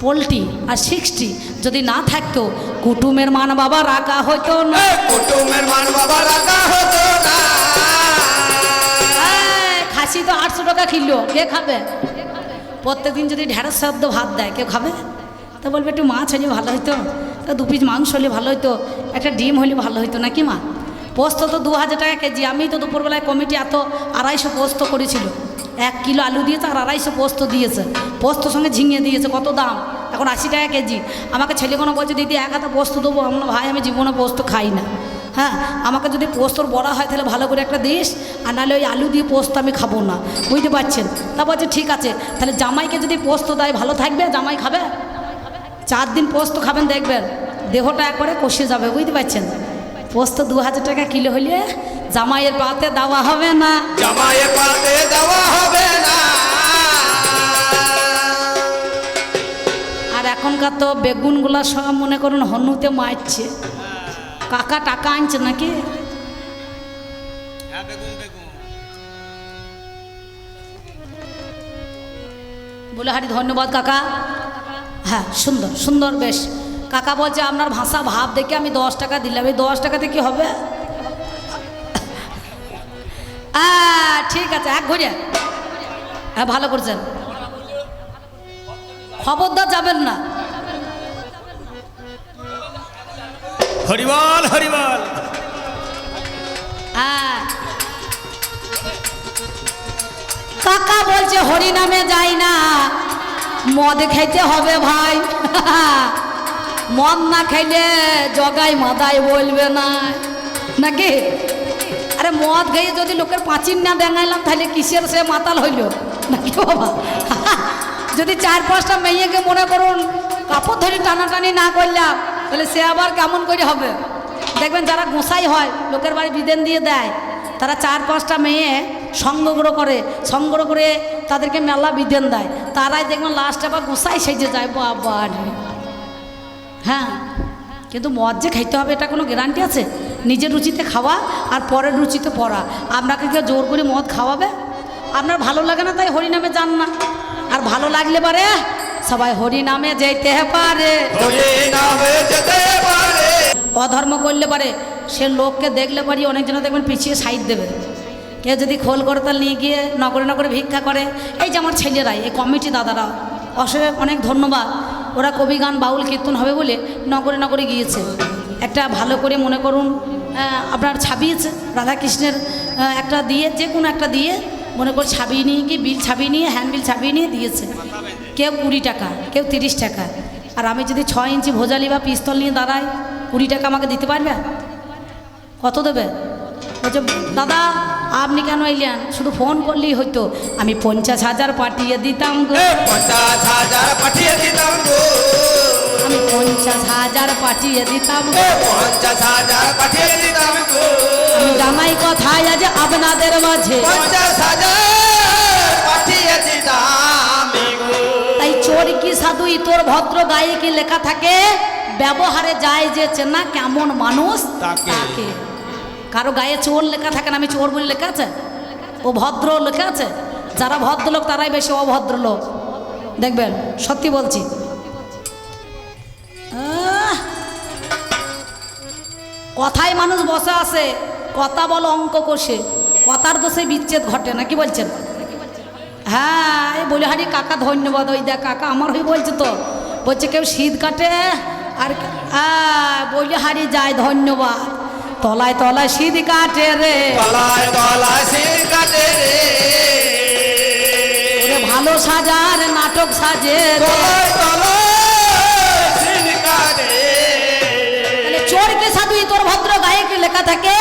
Poultry আর 60 যদি না থাকতো কুটুমের মান বাবা রাখা হতো না, কুটুমের মান বাবা রাখা হতো না। খাসি তো 800 টাকা কিলো, কে খাবে? প্রত্যেকদিন যদি ঢেঁড়স সেদ্ধ ভাত দেয় কেউ খাবে? তা বলবে একটু মাছ হলে ভালো হতো, তা 2 পিস মাংস হলে ভালো হতো, একটা ডিম হলে ভালো হতো নাকি মা? পোস্ত তো 2000 টাকা কেজি। আমি তো দুপুরবেলায় কমিটি এত 250 পোস্ত করেছিল, 1 কিলো আলু দিয়েছে আর 250 পোস্ত দিয়েছে, পোস্তর সঙ্গে ঝিঙে দিয়েছে, কত দাম এখন 80 টাকা কেজি। আমাকে ছেলে কোনো বলছে দিদি 1 হাতা পোস্ত দেবো, আমরা ভাই আমি জীবনে পোস্ত খাই না। হ্যাঁ, আমাকে যদি পোস্তর বড়া হয় তাহলে ভালো করে একটা দিস, আর নাহলে ওই আলু দিয়ে পোস্ত আমি খাবো না, বুঝতে পারছেন? তা বলছে ঠিক আছে, তাহলে জামাইকে যদি পোস্ত দেয় ভালো থাকবে, জামাই খাবে? 4 দিন পোস্ত খাবেন, দেখবেন দেহটা একবারে কষে যাবে, বুঝতে পারছেন? পোস্ত 2000 টাকা কিলো হলে জামাইয়ের পাতে দেওয়া হবে না, জামাইয়ের পাতে দেওয়া হবে না। আর এখনকার তো বেগুনগুলা সব মনে করুন হনুতে মারছে। কাকা টাকা আনছে নাকি? বলে হারি ধন্যবাদ কাকা। হ্যাঁ, সুন্দর সুন্দর, বেশ। কাকা বলছে আপনার ভাষা ভাব দেখে আমি 10 টাকা দিলাম, এই 10 টাকাতে কি হবে? ঠিক আছে, 1 ঘুরে। হ্যাঁ, ভালো করছেন, খবরদার যাবেন না। হরিবল হরিবল। কাকা বলছে হরি নামে যাই না, মদ খাইতে হবে ভাই। মদ না খাইলে জগাই মাদাই বলবে না নাকি? আরে মদ খেয়ে যদি লোকের পাঁচিন না দেখাইলাম তাহলে কিসের সে মাতাল হইল নাকি বাবা? যদি 4-5টা মেয়েকে মনে করুন কাপড় ধরে টানাটানি না করলাম তাহলে সে আবার কেমন করে হবে? দেখবেন যারা গোসাই হয়, লোকের বাড়ি বিদেন দিয়ে দেয়, তারা 4-5টা মেয়ে সংগ্রহ করে তাদেরকে মেলা বিদেন দেয়, তারাই দেখবেন লাস্টে আবার গোসাই সেজে যায়। বাবা রে! হ্যাঁ, কিন্তু মদ যে খাইতে হবে এটা কোনো গ্যারান্টি আছে? নিজের রুচিতে খাওয়া আর পরের রুচিতে পড়া। আপনাকে কেউ জোর করে মদ খাওয়াবে? আপনার ভালো লাগে না তাই হরি নামে যান না, আর ভালো লাগলে পারে সবাই হরি নামে যেতে পারে, হরি নামে যেতে পারে। অধর্ম করলে পারে সে লোককে দেখলে পারি অনেকজন দেখবেন পিছিয়ে সাইড দেবে। কেউ যদি খোল করতাল নিয়ে গিয়ে নগরে নগরে ভিক্ষা করে, এই যে আমার ছেলেরাই, এই কমিটি দাদারা, অনেক ধন্যবাদ, ওরা কবি গান বাউল কীর্তন হবে বলে নগরে নগরে গিয়েছে। একটা ভালো করে মনে করুন আপনার ছাপিয়েছে রাধাকৃষ্ণের একটা দিয়ে, যে কোনো একটা দিয়ে মনে করে ছাপিয়ে নিয়ে গিয়ে বিল ছাপিয়ে নিয়ে, হ্যান্ডবিল ছাপিয়ে নিয়ে দিয়েছে। কেউ 20 টাকা, কেউ 30 টাকা। আর আমি যদি 6 ইঞ্চি ভোজালি বা পিস্তল নিয়ে দাঁড়াই, 20 টাকা আমাকে দিতে পারবে? কত দেবে? বলছে দাদা আপনি কেন এলেন, শুধু ফোন করলেই হইতো, আমি 50,000 পাঠিয়ে দিতাম গো, 50,000 পাঠিয়ে দিতাম গো, আমি 50,000 পাঠিয়ে দিতাম গো, 50,000 পাঠিয়ে দিতাম গো, আমি জামাই কথায় আজ আপনাদের মাঝে 50,000 পাঠিয়ে দিতাম গো। তাই চোর কি সাধু ইতর ভদ্র গায়ে কি লেখা থাকে, ব্যবহারে যায় যে চেনা কেমন মানুষ তাকে। কারো গায়ে চোর লেখা থাকে না, আমি চোর বলে লেখা আছে? ও ভদ্র লেখা আছে। যারা ভদ্রলোক তারাই বেশি অভদ্র লোক, দেখবেন, সত্যি বলছি। কথায় মানুষ বসে আছে, কথা বলো অঙ্ক কষে, কথার দোষে বিচ্ছেদ ঘটে না, কি বলছেন? হ্যাঁ, এই বলে হারি কাকা ধন্যবাদ। ওই দেখ কাকা আমার হয়ে বলছে তো, বলছে কেউ শীত কাটে আর বলে হারি যায় ধন্যবাদ। তলায় তলায় শীত কাটে রে, তলায় তলায় শীত কাটে রে, ভালো সাজার নাটক সাজে রে, তলায় তলায় শীত কাটে। তাহলে চোর কে সাধু তোর ভদ্র গায়ে কি লেখা থাকে,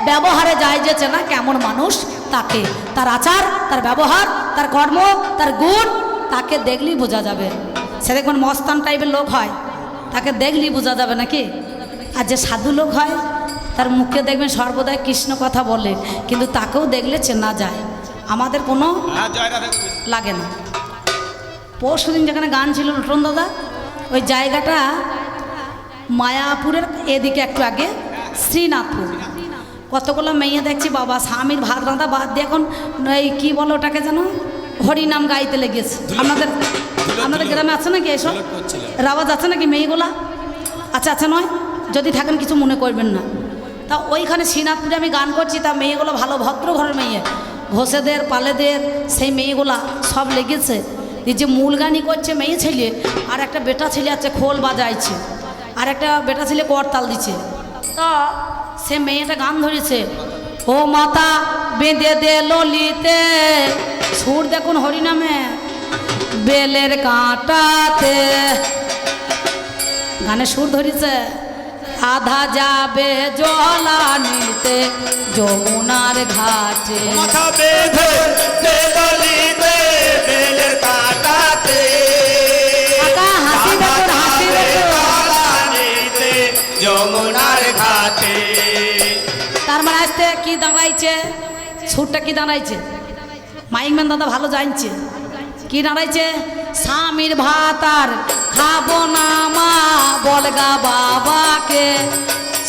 ব্যবহারে যায় যে চেনা কেমন মানুষ তাকে। তার আচার, তার ব্যবহার, তার কর্ম, তার গুণ, তাকে দেখলেই বোঝা যাবে। সে দেখবেন মস্তান টাইপের লোক হয়, তাকে দেখলেই বোঝা যাবে নাকি? আর যে সাধু লোক হয় তার মুখে দেখবেন সর্বদাই কৃষ্ণ কথা বলে, কিন্তু তাকেও দেখলে চেনা যায়, আমাদের কোনো লাগে না। পরশুদিন যেখানে গান ছিল লুটন দাদা, ওই জায়গাটা মায়াপুরের এদিকে একটু আগে, শ্রীনাথপুর। কতগুলো মেয়ে দেখছি বাবা স্বামীর ভাত রাঁধা বাদ দিয়ে এখন এই কী বলো ওটাকে যেন হরিনাম গাইতে লেগেছে। আপনাদের আপনাদের গ্রামে আছে নাকি এসব রাওয়াজ আছে নাকি মেয়েগুলা? আচ্ছা আচ্ছা, নয় যদি থাকেন কিছু মনে করবেন না। তা ওইখানে শ্রীনাথপুরে আমি গান করছি, তা মেয়েগুলো ভালো ভদ্র ঘরের মেয়ে, ঘোষেদের পালেদের সেই মেয়েগুলা সব লেগেছে। এই যে মূল গানই করছে মেয়ে ছেলে, আর একটা বেটা ছেলে আছে খোল বাজাইছে, আর একটা বেটা ছেলে করতাল দিচ্ছে। তা সে মেয়েটা গান ধরেছে, ও মাতা বেঁধে দে ললিতে, সুর দেখুন হরিনামে, বেলের কাঁটাতে, গানে সুর ধরেছে, আধা যাবে জলানিতে যমুনার ঘাটে, মাথা বেঁধে দে ললিতে, বেলের কাঁটাতে, কাকা হাসি দেখুন, হাসি দেখুন। জলানিতে যমুনার ঘাটে। তার মানে আসতে কি দাঁড়াইছে, সুরটা কি দাঁড়াইছে, মাইকম্যান দাদা ভালো জানছে কি দাঁড়াইছে, স্বামীর ভাত আর খাবো না মা বলগা বাবাকে,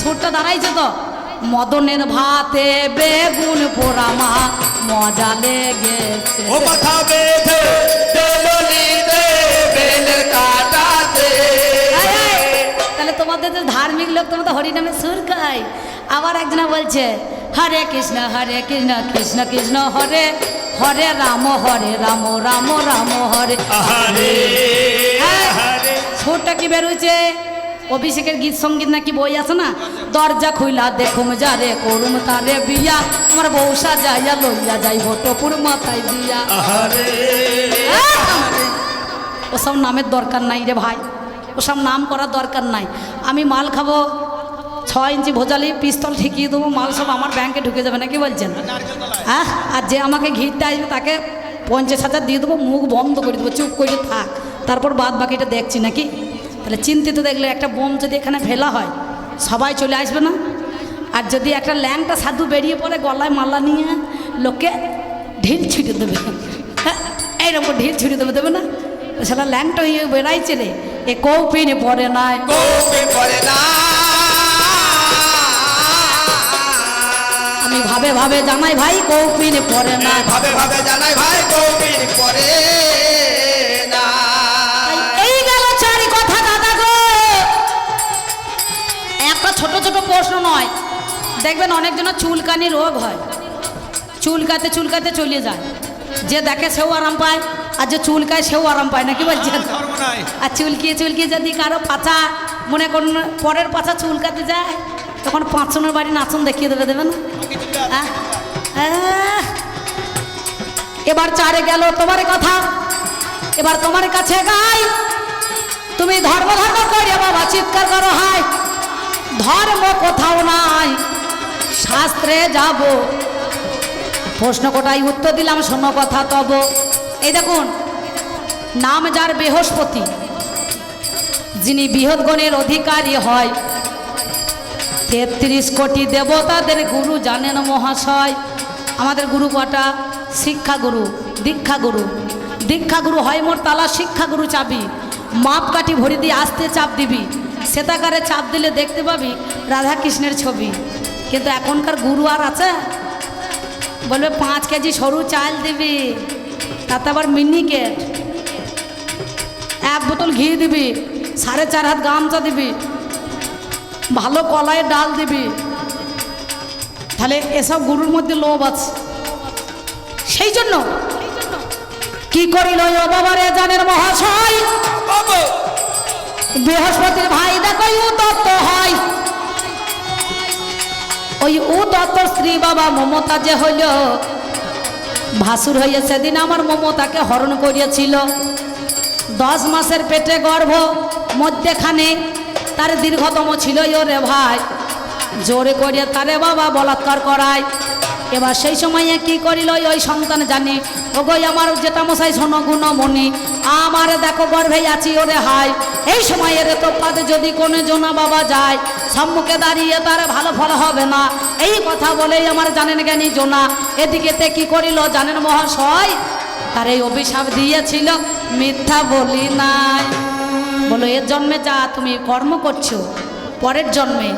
সুরটা দাঁড়াইছে তো, মদনের ভাতে বেগুন পোড়া মা মজা লেগেছে। ও মাথা বেঁধে দে ললিতে, বেলের কাঁটাতে। এই, এই, তাহলে তোমাদের যে ধার্মিক লোক, তোমাদের হরিনামে সুর খায়। আবার একজনা বলছে, হরে কৃষ্ণ কৃষ্ণ কৃষ্ণ হরে হরে রাম রাম রাম হরে হরে হরে। সুরটা কি বেরোচ্ছে, অভিষেকের গীত সঙ্গীত নাকি বই আছে না, দরজা খুইলা দেখুম যারে করুম তারে বিয়া, আমার বৌসা যাইয়া লইয়া যাইব টপুর মাথায় দিয়া। হরে ওসব নামের দরকার নাই রে ভাই, ওসব নাম করার দরকার নাই। আমি মাল খাবো 6 ইঞ্চি ভোজালি পিস্তল ঠেকিয়ে দেবো, মাল সব আমার ব্যাংকে ঢুকে যাবে নাকি বলছেন? হ্যাঁ, আর যে আমাকে ঘিরতে আসবে তাকে 50,000 দিয়ে দেবো, মুখ বন্ধ করে দেবো, চুপ করে থাক, তারপর বাদ বাকিটা দেখছি নাকি। তাহলে চিন্তিত দেখলে একটা বোম যদি এখানে ফেলা হয় সবাই চলে আসবে না? আর যদি একটা ল্যাংটা সাধু বেরিয়ে পড়ে গলায় মালা নিয়ে লোকে ঢিল ছুটে দেবে, হ্যাঁ এইরকম ঢিল ছুটে দেবে না? সেটা ল্যাংটা হয়ে বেড়াইছে রে, এ কৌপিনে পড়ে নাই, কৌপি পড়ে না। আমি ভাবে ভাবে জানাই ভাই কৌপিনে পড়ে না, ভাবে ভাবে জানাই ভাই কৌপি পড়ে না। এই গেল চারি কথা দাদা গো। একটা ছোট ছোট প্রশ্ন নয়, দেখবেন অনেকজনের চুলকানি রোগ হয়, চুলকাতে চুলকাতে চলে যায়, যে দেখে সেও আরাম পায়, আর যে চুলকায় সেও আরাম পায় না, কি বলছেন? ধর্ম নাই। আর চুলকিয়ে চুলকিয়ে যদি কারো পাছা মনে করুন পরের পাছা চুলকাতে যায়, তখন 500 বাড়ি নাচন দেখিয়ে দেবে, দেবে না? আহ, আহ। এবার চারে গেল তোমার কথা, এবার তোমার কাছে গাই, তুমি ধর্ম ধর্ম করে বাবা চিৎকার করো হাই, ধর্ম কোথাও নাই শাস্ত্রে যাব, প্রশ্ন কোটাই উত্তর দিলাম শোনো কথা তব। এই দেখুন, নাম যার বৃহস্পতি, যিনি বৃহৎগণের অধিকারী হয়, 33 কোটি দেবতাদের গুরু জানেন মহাশয়। আমাদের গুরু কটা? শিক্ষাগুরু, দীক্ষাগুরু। দীক্ষাগুরু হয় মোর তালা, শিক্ষাগুরু চাবি, মাপকাঠি ভরি দিয়ে আসতে চাপ দিবি, সেতাকারে চাপ দিলে দেখতে পাবি রাধা কৃষ্ণের ছবি। কিন্তু এখনকার গুরু আর আছে? বলবে 5 কেজি সরু চাল দিবি, তাতে আবার মিনিকেট, 1 বোতল ঘি দিবি, 4.5 হাত গামছা দিবি, ভালো কলাইয়ের ডাল দিবি। তাহলে এসব গুরুর মধ্যে লোভ আছে। সেই জন্য কি করিল ও বাবারে জানেন মহাশয়, বৃহস্পতির ভাই দেখো উদত্ত হয়, ওই উদত্ত স্ত্রী বাবা মমতা যে হইল, ভাসুর হইয়া সেদিন আমার মমতাকে হরণ করিয়াছিল। 10 মাসের পেটে গর্ভ, মধ্যেখানে তার দীর্ঘতম ছিল রে ভাই, জোরে করিয়া তারে বাবা বলাৎকার করায়। এবার সেই সময়ে কি করিল ওই সন্তান জানি, ও গই আমার যেটা মশাই শোনো গুণমণি, আমার দেখো গর্ভে আছি ওরে হাই, এই সময়ে রে তো পাতে যদি কোনো জনা বাবা যায়, সম্মুখে দাঁড়িয়ে তার ভালো ফল হবে না, এই কথা বলেই আমার জানেন জ্ঞানী জোনা। এদিকেতে কি করিল জানেন মহাশয়, তার এই অভিশাপ দিয়েছিল, মিথ্যা বলি নাই। বলো এর জন্মে যা তুমি কর্ম করছো, পরের জন্মে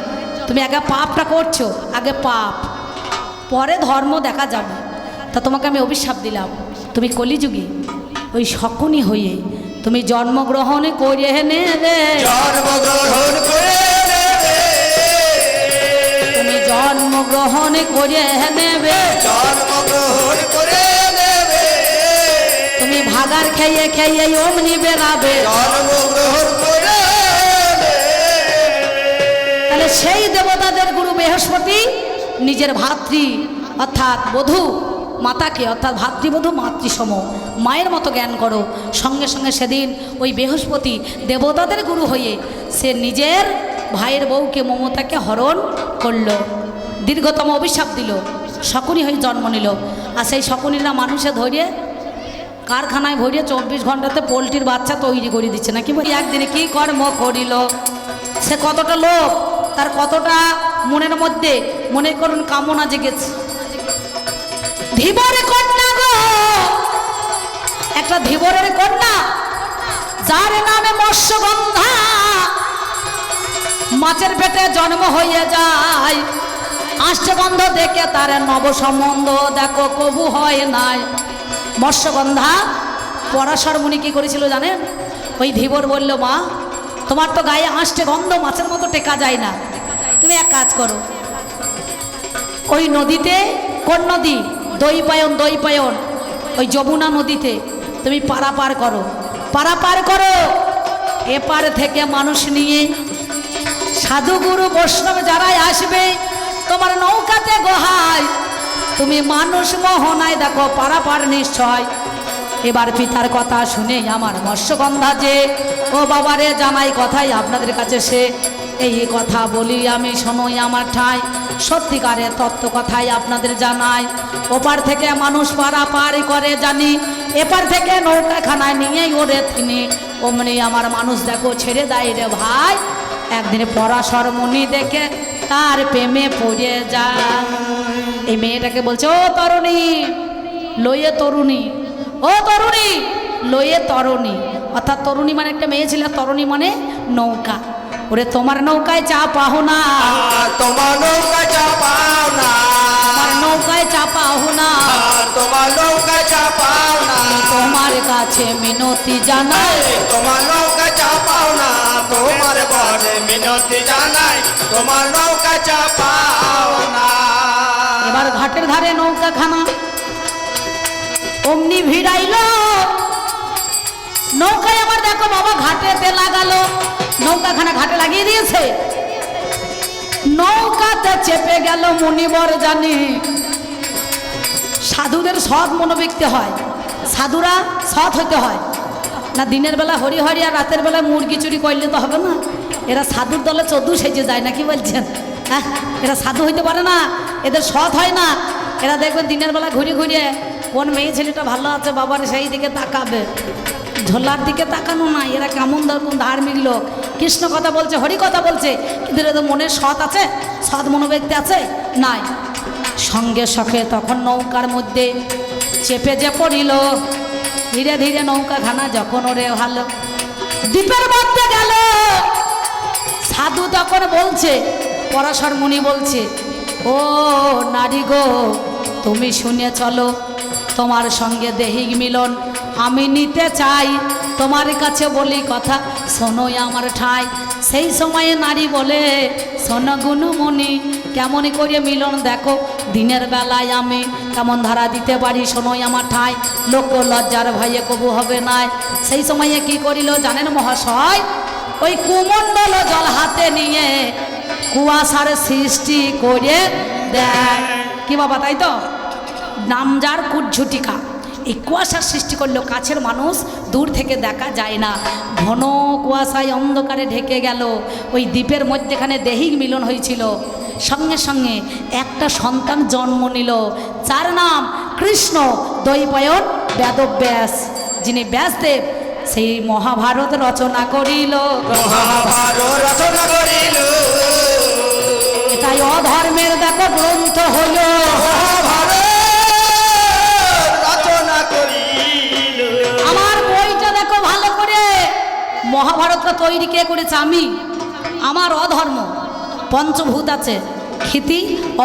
তুমি আগে পাপটা করছো, আগে পাপ, পরে ধর্ম দেখা যাবে। তা তোমাকে আমি অভিশাপ দিলাম, তুমি কলিযুগে ওই শকুনি হয়ে তুমি জন্মগ্রহণ করে নেবে, জন্মগ্রহণ করে নেবে, তুমি জন্মগ্রহণ করে নেবে, জন্মগ্রহণ করে নেবে, তুমি ভাগার খেয়ে খেয়ে অমনি বেরাবে। জন্মগ্রহণ করে নেবে। তাহলে সেই দেবতাদের গুরু বৃহস্পতি নিজের ভাতৃ অর্থাৎ বধূ মাতাকে অর্থাৎ ভাতৃবধূ মাতৃসম মায়ের মতো জ্ঞান করো। সঙ্গে সঙ্গে সেদিন ওই বৃহস্পতি দেবতাদের গুরু হয়ে সে নিজের ভাইয়ের বউকে মমতাকে হরণ করল, দীর্ঘতম অভিশাপ দিল, শকুনি হয়ে জন্ম নিল। আর সেই শকুনিরা মানুষে ধরে কারখানায় ভরিয়ে 24 ঘন্টাতে পোলট্রির বাচ্চা তৈরি করে দিচ্ছে নাকি বলি। একদিনে কি কর্ম করিল, সে কতটা লোভ, তার কতটা মনের মধ্যে মনে করুন কামনা জেগেছে। ধীবর কন্যা গো, একটা ধীবরের কন্যা যার নামে মৎস্যগন্ধা, মাছের পেটে জন্ম হয়ে যায়। আষ্টগন্ধ দেখে তার নব সম্বন্ধ দেখো কবু হয় নাই। মৎস্যগন্ধা পরাশর মুনি কি করেছিল জানেন? ওই ধীবর বলল, মা তোমার তো গায়ে আষ্টে গন্ধ, মাছের মতো টেকা যায় না, তুমি এক কাজ করো, ওই নদীতে, কোন নদী? দৈপায়ন, দৈপায়ন, ওই যমুনা নদীতে তুমি পারাপার করো, পারাপার করো। এপার থেকে মানুষ নিয়ে সাধুগুরু বৈষ্ণব যারাই আসবে তোমার নৌকাতে গোহায়, তুমি মানুষ মোহনায় দেখো পারাপার নিশ্চয়। এবার পিতার কথা শুনে আমার মৎস্যগন্ধা যে, ও বাবারে জানাই কথাই আপনাদের কাছে সে, এই কথা বলি আমি শোনোই আমার ঠাই, সত্যিকারের তত্ত্ব কথাই আপনাদের জানাই। ওপার থেকে মানুষ পারাপার করে জানি, এপার থেকে নৌকাখানায় নিয়েই ওরে তিনি, অমনি আমার মানুষ দেখো ছেড়ে দেয় রে ভাই। একদিন পরাশর মুনি দেখে তার প্রেমে পড়ে যায়। এই মেয়েটাকে বলছে, ও তরুণী লইয়ে তরুণী, ও তরুণী লইয়ে তরুণী, অর্থাৎ তরুণী মানে একটা মেয়ে ছিল, তরুণী মানে নৌকা। ওরে তোমার নৌকায় চা পাও না, তোমার নৌকা চাপাও না, তোমার নৌকায় চা পাও না, তোমার নৌকা চাপাও না, তোমার কাছে মিনতি জানাই, তোমার নৌকা চাপাও না, তোমার বরে মিনতি জানাই, তোমার নৌকা চাপাও না। এবার ঘাটের ধারে নৌকা খানা অমনি ভিড়াইল, নৌকায় আমার দেখো বাবা ঘাটেতে লাগালো, নৌকাখানা ঘাটে লাগিয়ে দিয়েছে, নৌকাতে চেপে গেল মুনিবর জানি। সাধুদের সৎ মনোব্যক্তি হয়, সাধুরা সৎ হতে হয় না। দিনের বেলা হরি হরি আর রাতের বেলা মুরগি চুরি করলে তো হবে না। এরা সাধুর দলে 14 সেজে যায় না, কি বলছেন? হ্যাঁ, এরা সাধু হইতে পারে না, এদের সৎ হয় না। এরা দেখবেন দিনের বেলা ঘুরে ঘুরে কোন মেয়ে ছেলেটা ভালো আছে বাবার সেই দিকে তাকাবে, ঝোলার দিকে তাকানো না। এরা কেমন কোন ধার্মিক লোক, কৃষ্ণ কথা বলছে, হরি কথা বলছে, কিন্তু এদের মনে সৎ আছে, সৎ মনোব্যক্তি আছে নাই। সঙ্গে সঙ্গে তখন নৌকার মধ্যে চেপে যে পড়িল, ধীরে ধীরে নৌকাখানা যখন ওরে ভালো দ্বীপের মধ্যে গেল। সাধু তখন বলছে, পরাশর মুনি বলছে, ও নারী গো তুমি শুনে চলো, তোমার সঙ্গে দেহিক মিলন আমি নিতে চাই, তোমার কাছে বলি কথা শোনোই আমার ঠাই। সেই সময়ে নারী বলে, শোনো গুণমণি কেমন করে মিলন দেখো, দিনের বেলায় আমি কেমন ধারা দিতে পারি, শোনোই আমার ঠাই, লোক লজ্জার ভয়ে কবু হবে নাই। সেই সময়ে কি করিল জানেন মহাশয়? ওই কুমণ্ডল জল হাতে নিয়ে কুয়াশার সৃষ্টি করে দেয়। কি বাবা, তাই তো? নামজার কুটঝুটিকা, এই কুয়াশার সৃষ্টি করলো, কাছের মানুষ দূর থেকে দেখা যায় না, ঘন কুয়াশায় অন্ধকারে ঢেকে গেল। ওই দ্বীপের মধ্যেখানে দেহিক মিলন হয়েছিল, সঙ্গে সঙ্গে একটা সন্তান জন্ম নিল, যার নাম কৃষ্ণ দ্বৈপায়ন বেদব্যাস, যিনি ব্যাসদেব সেই মহাভারত রচনা করিল, মহাভারত রচনা করিল, এটাই অধর্মের দেখো গ্রন্থ হইল, মহাভারত রচনা করিল। আমার বইটা দেখো ভালো করে, মহাভারতটা তৈরি কে করেছে? আমি। আমার অধর্ম পঞ্চভূত আছে, ক্ষিতি,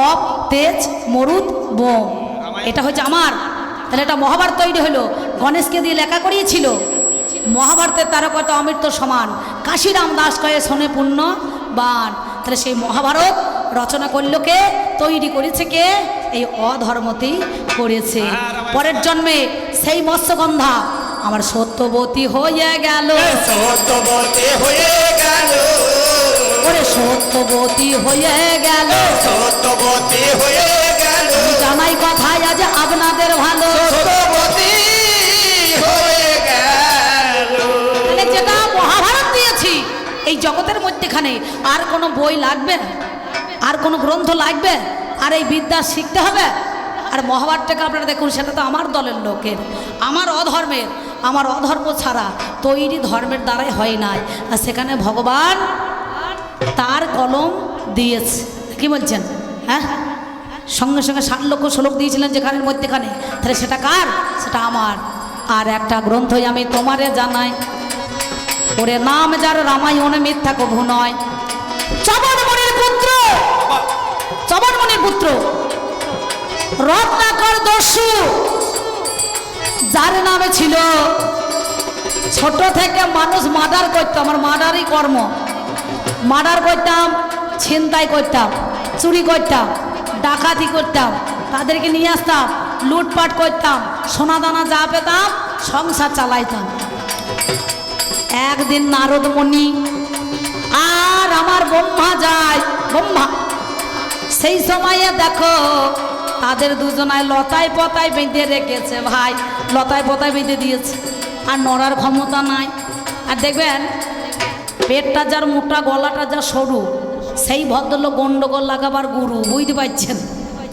অপ, তেজ, মরুদ, বোম, এটা হচ্ছে আমার। তাহলে এটা মহাভারত তৈরি হলো, গণেশকে দিয়ে লেখা করিয়েছিল, মহাভারতের তারকা অমৃত সমান, কাশিরাম দাস কয়ে শোনে পুণ্য বান। তাহলে সেই মহাভারত রচনা করলো কে, তৈরি করেছে কে? এই অধর্মতেই করেছে। পরের জন্মে সেই মৎস্যগন্ধা আমার সত্যবতী হয়ে গেল, সত্যবতী হয়ে গেল, ওরে সত্যবতী হয়ে গেল, সত্যবতী হয়ে গেল, জামাই কথায় আজ আপনাদের ভালো। সত্যবতী হয়ে গেল। তাহলে যেটা মহাভারত দিয়েছি এই জগতের মধ্যেখানে আর কোনো বই লাগবে, আর কোনো গ্রন্থ লাগবে, আর এই বিদ্যা শিখতে হবে? আর মহাভারতটাকে আপনারা দেখুন, সেটা তো আমার দলের লোকের, আমার অধর্মের, আমার অধর্ম ছাড়া তৈরি ধর্মের দ্বারাই হয় নাই। আর সেখানে ভগবান তার কলম দিয়েছে। কি বলছেন? হ্যাঁ, সঙ্গে সঙ্গে 60 লক্ষ শ্লোক দিয়েছিলেন যেখানের মধ্যেখানে, তাহলে সেটা কার? সেটা আমার। আর একটা গ্রন্থই আমি তোমারে জানাই, ওরে নাম যার রামায়ণে মিথ্যা কভু নয়। চবনমণির পুত্র, চবনমণির পুত্র রত্নাকর দস্যু, যার নামে ছিল ছোট থেকে মানুষ মার্ডার করতো, আমার মার্ডারই কর্ম, মার্ডার করতাম, ছিনতাই করতাম, চুরি করতাম, ডাকাতি করতাম, তাদেরকে নিয়ে আসতাম, লুটপাট করতাম, সোনা দানা যা পেতাম সংসার চালাইতাম। একদিন নারদ মুনি আর আমার ব্রহ্মা যায়, ব্রহ্মা সেই সময়ে দেখো তাদের দুজনায় লতায় পতায় বেঁধে রেখেছে। ভাই, লতায় পতায় বেঁধে দিয়েছে, আর নড়ার ক্ষমতা নাই। আর দেখবেন পেটটা যার মোটা, গলাটা যা সরু, সেই ভদ্রলোক গন্ডগোল লাগাবার গুরু, বুঝতে পারছেন?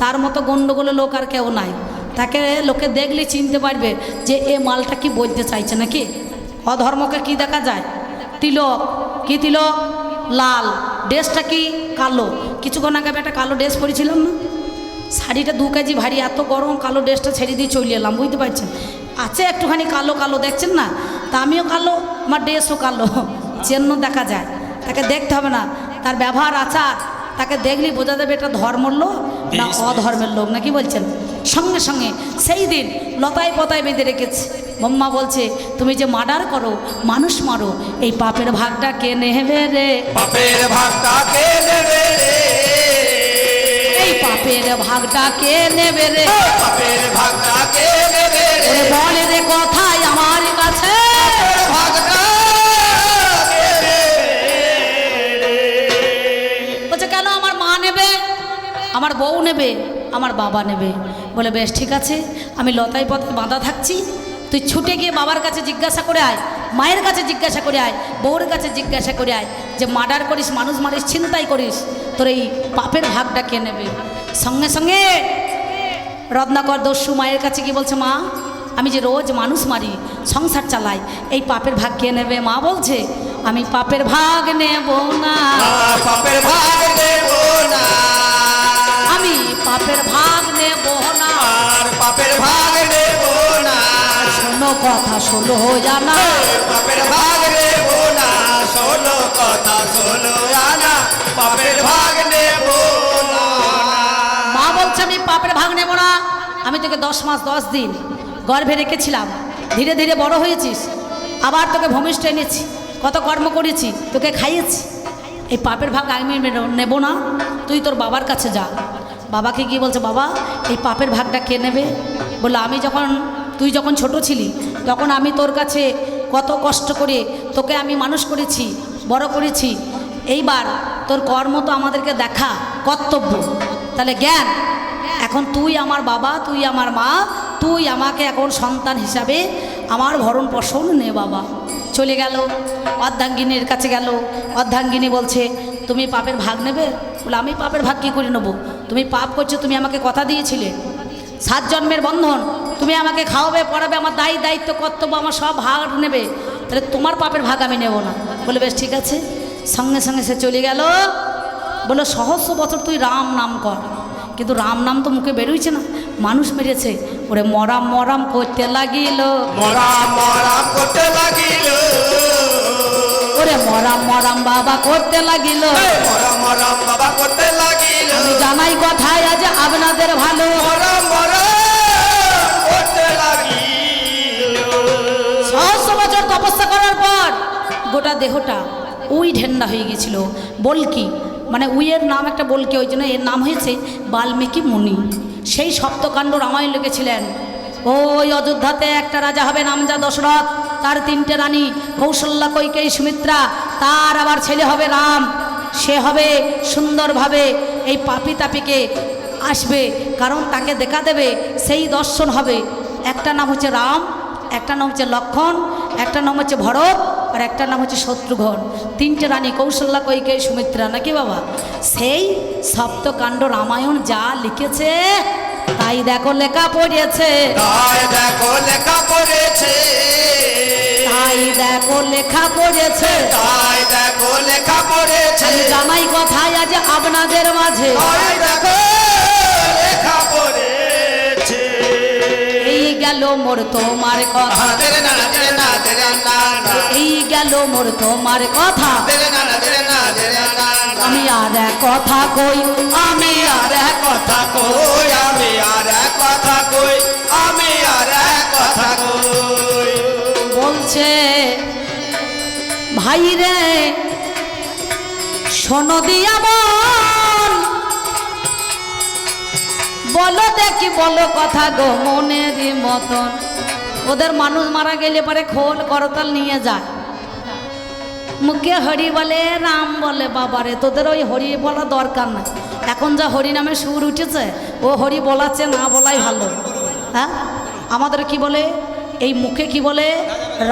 তার মতো গন্ডগোলের লোক আর কেউ নাই। তাকে লোকে দেখলে চিনতে পারবে যে এ মালটা কি বলতে চাইছে নাকি। অধর্মকে কি দেখা যায়? তিলক, কি তিলক? লাল। ড্রেসটা কি? কালো। কিছুক্ষণ আগে একটা কালো ড্রেস পরেছিলাম না, শাড়িটা 2 কেজি ভারী, এত গরম, কালো ড্রেসটা ছেড়ে দিয়ে চলে এলাম, বুঝতে পারছেন? আছে একটুখানি কালো কালো, দেখছেন না? তা আমিও কালো, আমার ড্রেসও কালো, চিহ্ন দেখা যায়। তাকে দেখতে হবে না, তার ব্যবহার আচার, তাকে দেখলেই বোঝা যাবে এটা ধর্মের লোক না অধর্মের লোক, নাকি বলছেন? সঙ্গে সঙ্গে সেই দিন লতায় পতায় বেঁধে রেখেছে। ব্রহ্মা বলছে, তুমি যে মার্ডার করো, মানুষ মারো, এই পাপের ভাগটা কে নেবে রে? পাপের ভাগটা কে নেবে রে? এই পাপের ভাগটা কে নেবে রে? পাপের ভাগটা কে নেবে রে? ওরে বলে রে কথাই আমার কাছে, পাপের ভাগটা কে নেবে রে? বলছে কেন? আমার মা নেবে, আমার বউ নেবে, আমার বাবা নেবে। বলে বেশ ঠিক আছে, আমি লতায় পথে বাঁধা থাকছি, তুই ছুটে গিয়ে বাবার কাছে জিজ্ঞাসা করে আয়, মায়ের কাছে জিজ্ঞাসা করে আয়, বউর কাছে জিজ্ঞাসা করে আয় যে মার্ডার করিস, মানুষ মারিস, ছিনতাই করিস, তোর এই পাপের ভাগটা কে নেবে? সঙ্গে সঙ্গে রত্নাকর দস্যু মায়ের কাছে গিয়ে বলছে, মা আমি যে রোজ মানুষ মারি, সংসার চালাই, এই পাপের ভাগ কে নেবে? মা বলছে, আমি পাপের ভাগ নেব না, পাপের ভাগ নেব না, আমি পাপের ভাগ নেব না, আর পাপের ভাগ নেব না। শোনো কথা শোনো জানা, পাপের ভাগ নেব না, শোনো কথা শোনো জানা, পাপের ভাগ নেব না। মা বলছে আমি পাপের ভাগ নেব না, আমি তোকে 10 মাস 10 দিন গর্ভে রেখেছিলাম, ধীরে ধীরে বড় হয়েছিস, আবার তোকে ভূমিষ্ঠ এনেছি, কত কর্ম করেছি, তোকে খাইয়েছি, এই পাপের ভাগ আমি নেব না, তুই তোর বাবার কাছে যা। বাবাকে গিয়ে বলছে, বাবা এই পাপের ভাগটা কে নেবে? বললো, তুই যখন ছোট ছিলি তখন আমি তোর কাছে কত কষ্ট করে তোকে আমি মানুষ করেছি, বড় করেছি, এইবার তোর কর্ম তো আমাদেরকে দেখা কর্তব্য, তাহলে জ্ঞান, এখন তুই আমার বাবা, তুই আমার মা, তুই আমাকে এখন সন্তান হিসাবে আমার ভরণ পোষণ নে বাবা। চলে গেল, অর্ধাঙ্গিনীর কাছে গেল, অর্ধাঙ্গিনী বলছে, তুমি পাপের ভাগ নেবে? বলে, আমি পাপের ভাগ কী করে নেবো? তুমি পাপ করছো, তুমি আমাকে কথা দিয়েছিলে 7 জন্মের বন্ধন, তুমি আমাকে খাওয়াবে পড়াবে, আমার দায়িত্ব কর্তব্য, আমার সব ভাগ নেবে, তাহলে তোমার পাপের ভাগ আমি নেব না। বলে বেশ ঠিক আছে। সঙ্গে সঙ্গে সে চলে গেল। বলে, সহস্র বছর তুই রাম নাম কর, কিন্তু রাম নাম তো মুখে বেরোইছে না, মানুষ মেরেছে। ওরে মরাম মরাম করতে লাগিল, মরাম মরাম করতে লাগিল, ওরে মরাম মরাম বাবা করতে লাগিল, মরাম মরাম বাবা করতে লাগিল, আমি জানাই কথায় আজ আপনাদের ভালো, মরাম মরাম করতে লাগিল। সহস্র বছর তপস্যা গোটা দেহটা উই ঢেন্ডা হয়ে গেছিল। বলকি মানে উইয়ের নাম একটা বলকি, ওই জন্য এর নাম হয়েছে বাল্মীকি মুনি। সেই সপ্তকাণ্ড রামায়ণ লিখেছিলেন। ওই অযোধ্যাতে একটা রাজা হবে নামজা দশরথ, তার 3টে রানী কৌশল্যা, কৈকেয়ী, সুমিত্রা। তার আবার ছেলে হবে রাম। সে হবে সুন্দরভাবে এই পাপি তাপিকে আসবে, কারণ তাকে দেখা দেবে, সেই দর্শন হবে। একটা নাম হচ্ছে রাম, একটা নাম হচ্ছে লক্ষণ, একটা নাম হচ্ছে ভরত, আর একটা নাম হচ্ছে শত্রুঘ্ন। 3টে রানী কৌশল্যা, কৈকেয়ী, সুমিত্রা, নাকি বাবা? সেই সপ্তকাণ্ড রামায়ণ যা লিখেছে তাই দেখো লেখা পড়েছে, তাই দেখো লেখা পড়েছে, তাই দেখো লেখা পড়েছে, তাই দেখো লেখা পড়েছে। আমি জানাই কথাই আজ আপনাদের মাঝে, তাই দেখো লেখা পড়েছে। এই গেল মোর তোমার কথা, তেরে না না তেরে না তেরে না না, এই গেল মোর তোমার কথা। তেরে না না তেরে না তেরে না না, আমি আর এক কথা কই, আমি আর এক কথা কই, আমি আর এক কথা কই, আমি আর এক কথা কই। বলছে ভাই রে শোনো দিয়া বল, বলো দেখি বলো কথা গো মনের মতন। ওদের মানুষ মারা গেলে পরে খোল করতাল নিয়ে যায়, মুখে হরি বলে রাম বলে। বাবারে তোদের ওই হরি বলা দরকার না, এখন যা হরি নামে সুর উঠেছে, ও হরি বলাচ্ছে না বলাই ভালো। হ্যাঁ, আমাদের কি বলে এই মুখে কি বলে,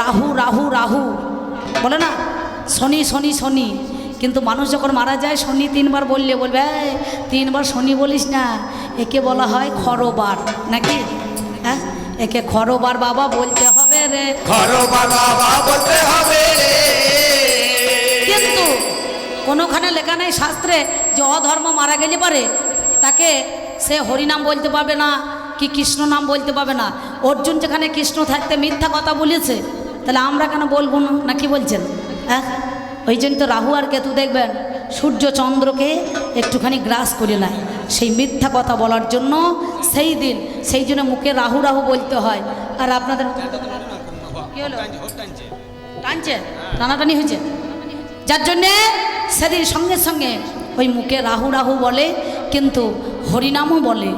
রাহু রাহু রাহু বলে না, শনি শনি শনি। কিন্তু মানুষ যখন মারা যায় শনি 3বার বললে বলবে 3বার শনি বলিস না, একে বলা হয় খরবার, নাকি? হ্যাঁ, একে খরবার বাবা বলতে হবে রে, খরবার বাবা বলতে হবে রে। কিন্তু কোনোখানে লেখা নেই শাস্ত্রে যে অধর্ম মারা গেলে পারে তাকে সে হরিনাম বলতে পারবে না কি কৃষ্ণ নাম বলতে পারবে না। অর্জুন যেখানে কৃষ্ণ থাকতে মিথ্যা কথা বলেছে, তাহলে আমরা কেন বলবো না, না কি বলছেন? হ্যাঁ, ওই জন্য তো রাহু আর কেতু দেখবেন সূর্য চন্দ্রকে একটুখানি গ্রাস করে নেয় সেই মিথ্যা কথা বলার জন্য। সেই দিন সেই জন্য মুখে রাহু রাহু বলতে হয়। আর আপনাদের কি হলো, টানছে, টানাটানি হয়েছে, যার জন্যে সেদিন সঙ্গে সঙ্গে ওই মুখে রাহু রাহু বলে, কিন্তু হরিনামও বলে,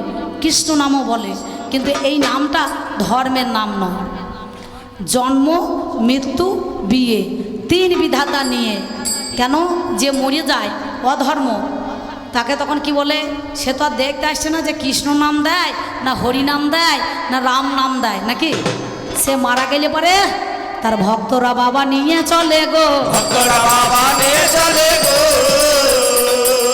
কৃষ্ণ নামও বলে। কিন্তু এই নামটা ধর্মের নাম নয়। জন্ম, মৃত্যু, বিয়ে 3 বিধাতা নিয়ে। কেন? যে মরে যায় অধর্ম, তাকে তখন কি বলে, সে তো আর দেখতে আসছে না যে কৃষ্ণ নাম দেয় না হরি নাম দেয় না রাম নাম দেয়, নাকি? সে মারা গেলে পরে তার ভক্তরা বাবা নিয়ে চলে গো, ভক্তরা বাবা নিয়ে চলে গো,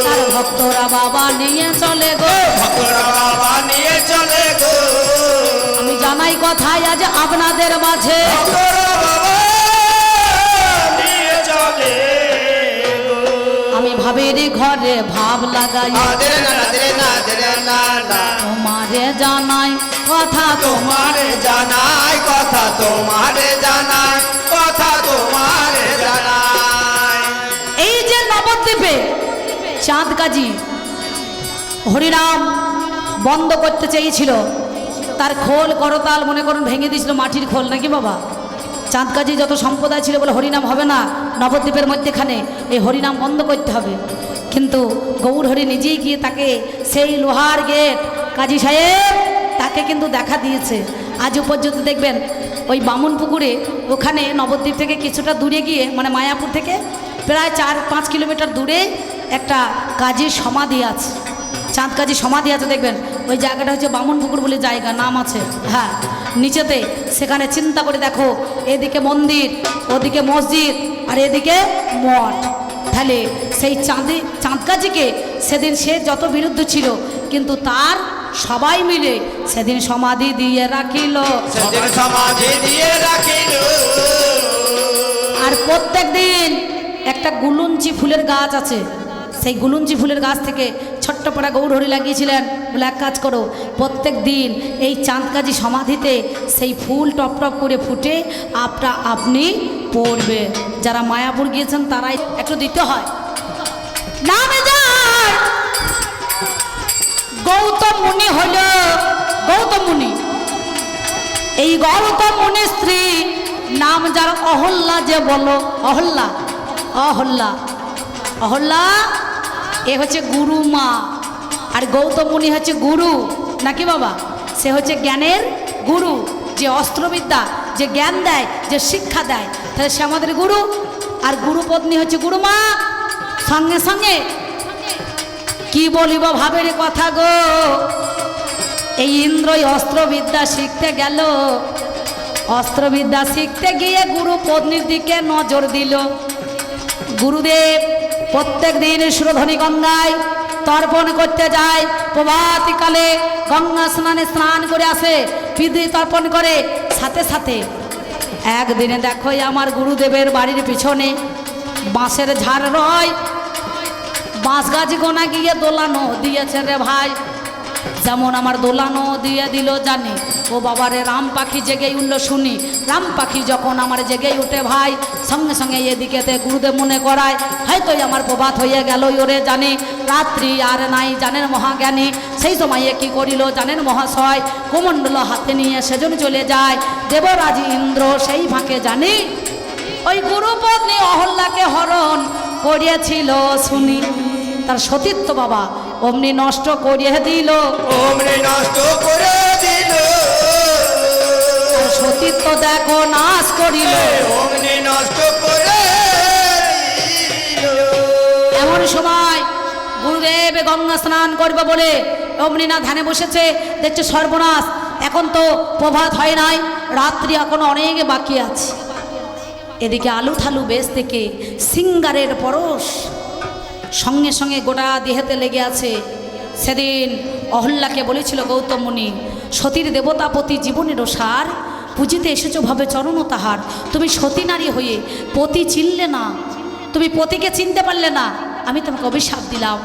তার ভক্তরা বাবা নিয়ে চলে গো, ভক্তরা বাবা নিয়ে চলে গো। আমি জানাই কথাই আজ আপনাদের মাঝে, ভক্তরা বাবা নিয়ে চলে গো। আমি ভাবেরই ঘরে ভাব লাগাই, তেরে না না তেরে না তেরে না না, তোমারে জানাই কথা তোমারে জানাই কথা, তোমারে জানাই কথা, তোমারে জানাই। এই যে নবদ্বীপে চাঁদ কাজী হরিনাম বন্ধ করতে চেয়েছিল, তার খোল করতাল মনে করুন ভেঙে দিয়েছিল, মাটির খোল, নাকি বাবা? চাঁদ কাজী যত সম্প্রদায় ছিল বলে হরিনাম হবে না নবদ্বীপের মধ্যেখানে, এই হরিনাম বন্ধ করতে হবে। কিন্তু গৌর হরি নিজেই গিয়ে তাকে সেই লোহার গেট কাজী সাহেব তাকে কিন্তু দেখা দিয়েছে। আজও পর্যন্ত দেখবেন ওই বামুন পুকুরে ওখানে নবদ্বীপ থেকে কিছুটা দূরে গিয়ে, মানে মায়াপুর থেকে প্রায় 4-5 কিলোমিটার দূরে একটা কাজীর সমাধি আছে, চাঁদ কাজীর সমাধি আছে। দেখবেন ওই জায়গাটা হচ্ছে বামুন পুকুর বলে জায়গা, নাম আছে। হ্যাঁ, নিচেতে সেখানে চিন্তা করে দেখো, এদিকে মন্দির, ওদিকে মসজিদ, আর এদিকে মঠ। তাহলে সেই চাঁদ কাজীকে সেদিন সে যত বিরুদ্ধ ছিল, কিন্তু তার সবাই মিলে সেদিন সমাধি দিয়ে রাখিল, সেদিন সমাধি দিয়ে রাখিল। আর প্রত্যেক দিন একটা গুলুঞ্চি ফুলের গাছ আছে, সেই গুলুঞ্চি ফুলের গাছ থেকে ছোট্ট পাড়া গৌরহরি লাগিয়েছিলেন, বলে এক কাজ করো, প্রত্যেক দিন এই চাঁদ কাজী সমাধিতে সেই ফুল টপ টপ করে ফুটে আপনি পড়বে। যারা মায়াপুর গিয়েছেন তারাই একটু দিতে হয়। নামে যায় গৌতম মুনি হল, গৌতম মুনি, এই গৌতম মুনির স্ত্রী নাম যার অহল্যা যে বলো, অহল্যা, অহল্যা, অহল্যা এ হচ্ছে গুরু মা, আর গৌতম মুনি হচ্ছে গুরু নাকি বাবা? সে হচ্ছে জ্ঞানের গুরু, যে অস্ত্রবিদ্যা, যে জ্ঞান দেয়, যে শিক্ষা দেয়, তাহলে সে আমাদের গুরু। আর গুরু পত্নী হচ্ছে গুরু মা। সঙ্গে সঙ্গে কি বলিব ভাবের কথা গো, এই ইন্দ্রই অস্ত্রবিদ্যা শিখতে গেল, অস্ত্রবিদ্যা শিখতে গিয়ে গুরু পত্নীর দিকে নজর দিল। গুরুদেব প্রত্যেক দিন সুরধনী গঙ্গায় তর্পণ করতে যায়, প্রভাতকালে গঙ্গা স্নানে স্নান করে আসে, পিতৃ তর্পণ করে। সাথে সাথে একদিনে দেখো আমার গুরুদেবের বাড়ির পিছনে বাঁশের ঝাড় রয়, বাঁশ গাছ গোনা গিয়ে দোলানো দিয়েছে রে ভাই। যেমন আমার দোলানো দিয়ে দিল জানি, ও বাবারে রাম পাখি জেগেই উঠল শুনি। রাম পাখি যখন আমার জেগেই উঠে ভাই, সঙ্গে সঙ্গে এদিকেতে গুরুদেব মনে করায় হয়তো আমার প্রভাত হয়ে গেল ওরে জানি, রাত্রি আর নাই জানেন মহাজ্ঞানী। সেই সময়ে কি করিল জানেন মহাশয়, কুমণ্ডল হাতে নিয়ে সেজন চলে যায় দেবরাজ ইন্দ্র। সেই ফাঁকে জানি ওই গুরুপত্নী অহল্যাকে হরণ করিয়েছিল শুনি। তার সতীত্ব বাবা অমনি নষ্ট করিয়ে দিল, অমনি নষ্ট করে দিল, তার সতীত্ব দেখো নাশ করিল। অমনি নষ্ট করে দিল। এমন সময় গুরুদেব গঙ্গা স্নান করবে বলে অমনি না ধ্যানে বসেছে, দেখছে সর্বনাশ, এখন তো প্রভাত হয় নাই, রাত্রি এখন অনেক বাকি আছে। এদিকে আলু থালু বেশ থেকে সিঙ্গারের পরশ সঙ্গে সঙ্গে গোটা দেহেতে লেগে আছে। সেদিন অহল্যাকে বলেছিল গৌতম মুনি, সতীর দেবতাপতি জীবনের সার, পুজিতে এসেছো ভাবে চরণ তাহার। তুমি সতী নারী হয়ে পতি চিনলে না, তুমি পতিকে চিনতে পারলে না, আমি তোমাকে অভিশাপ দিলাম,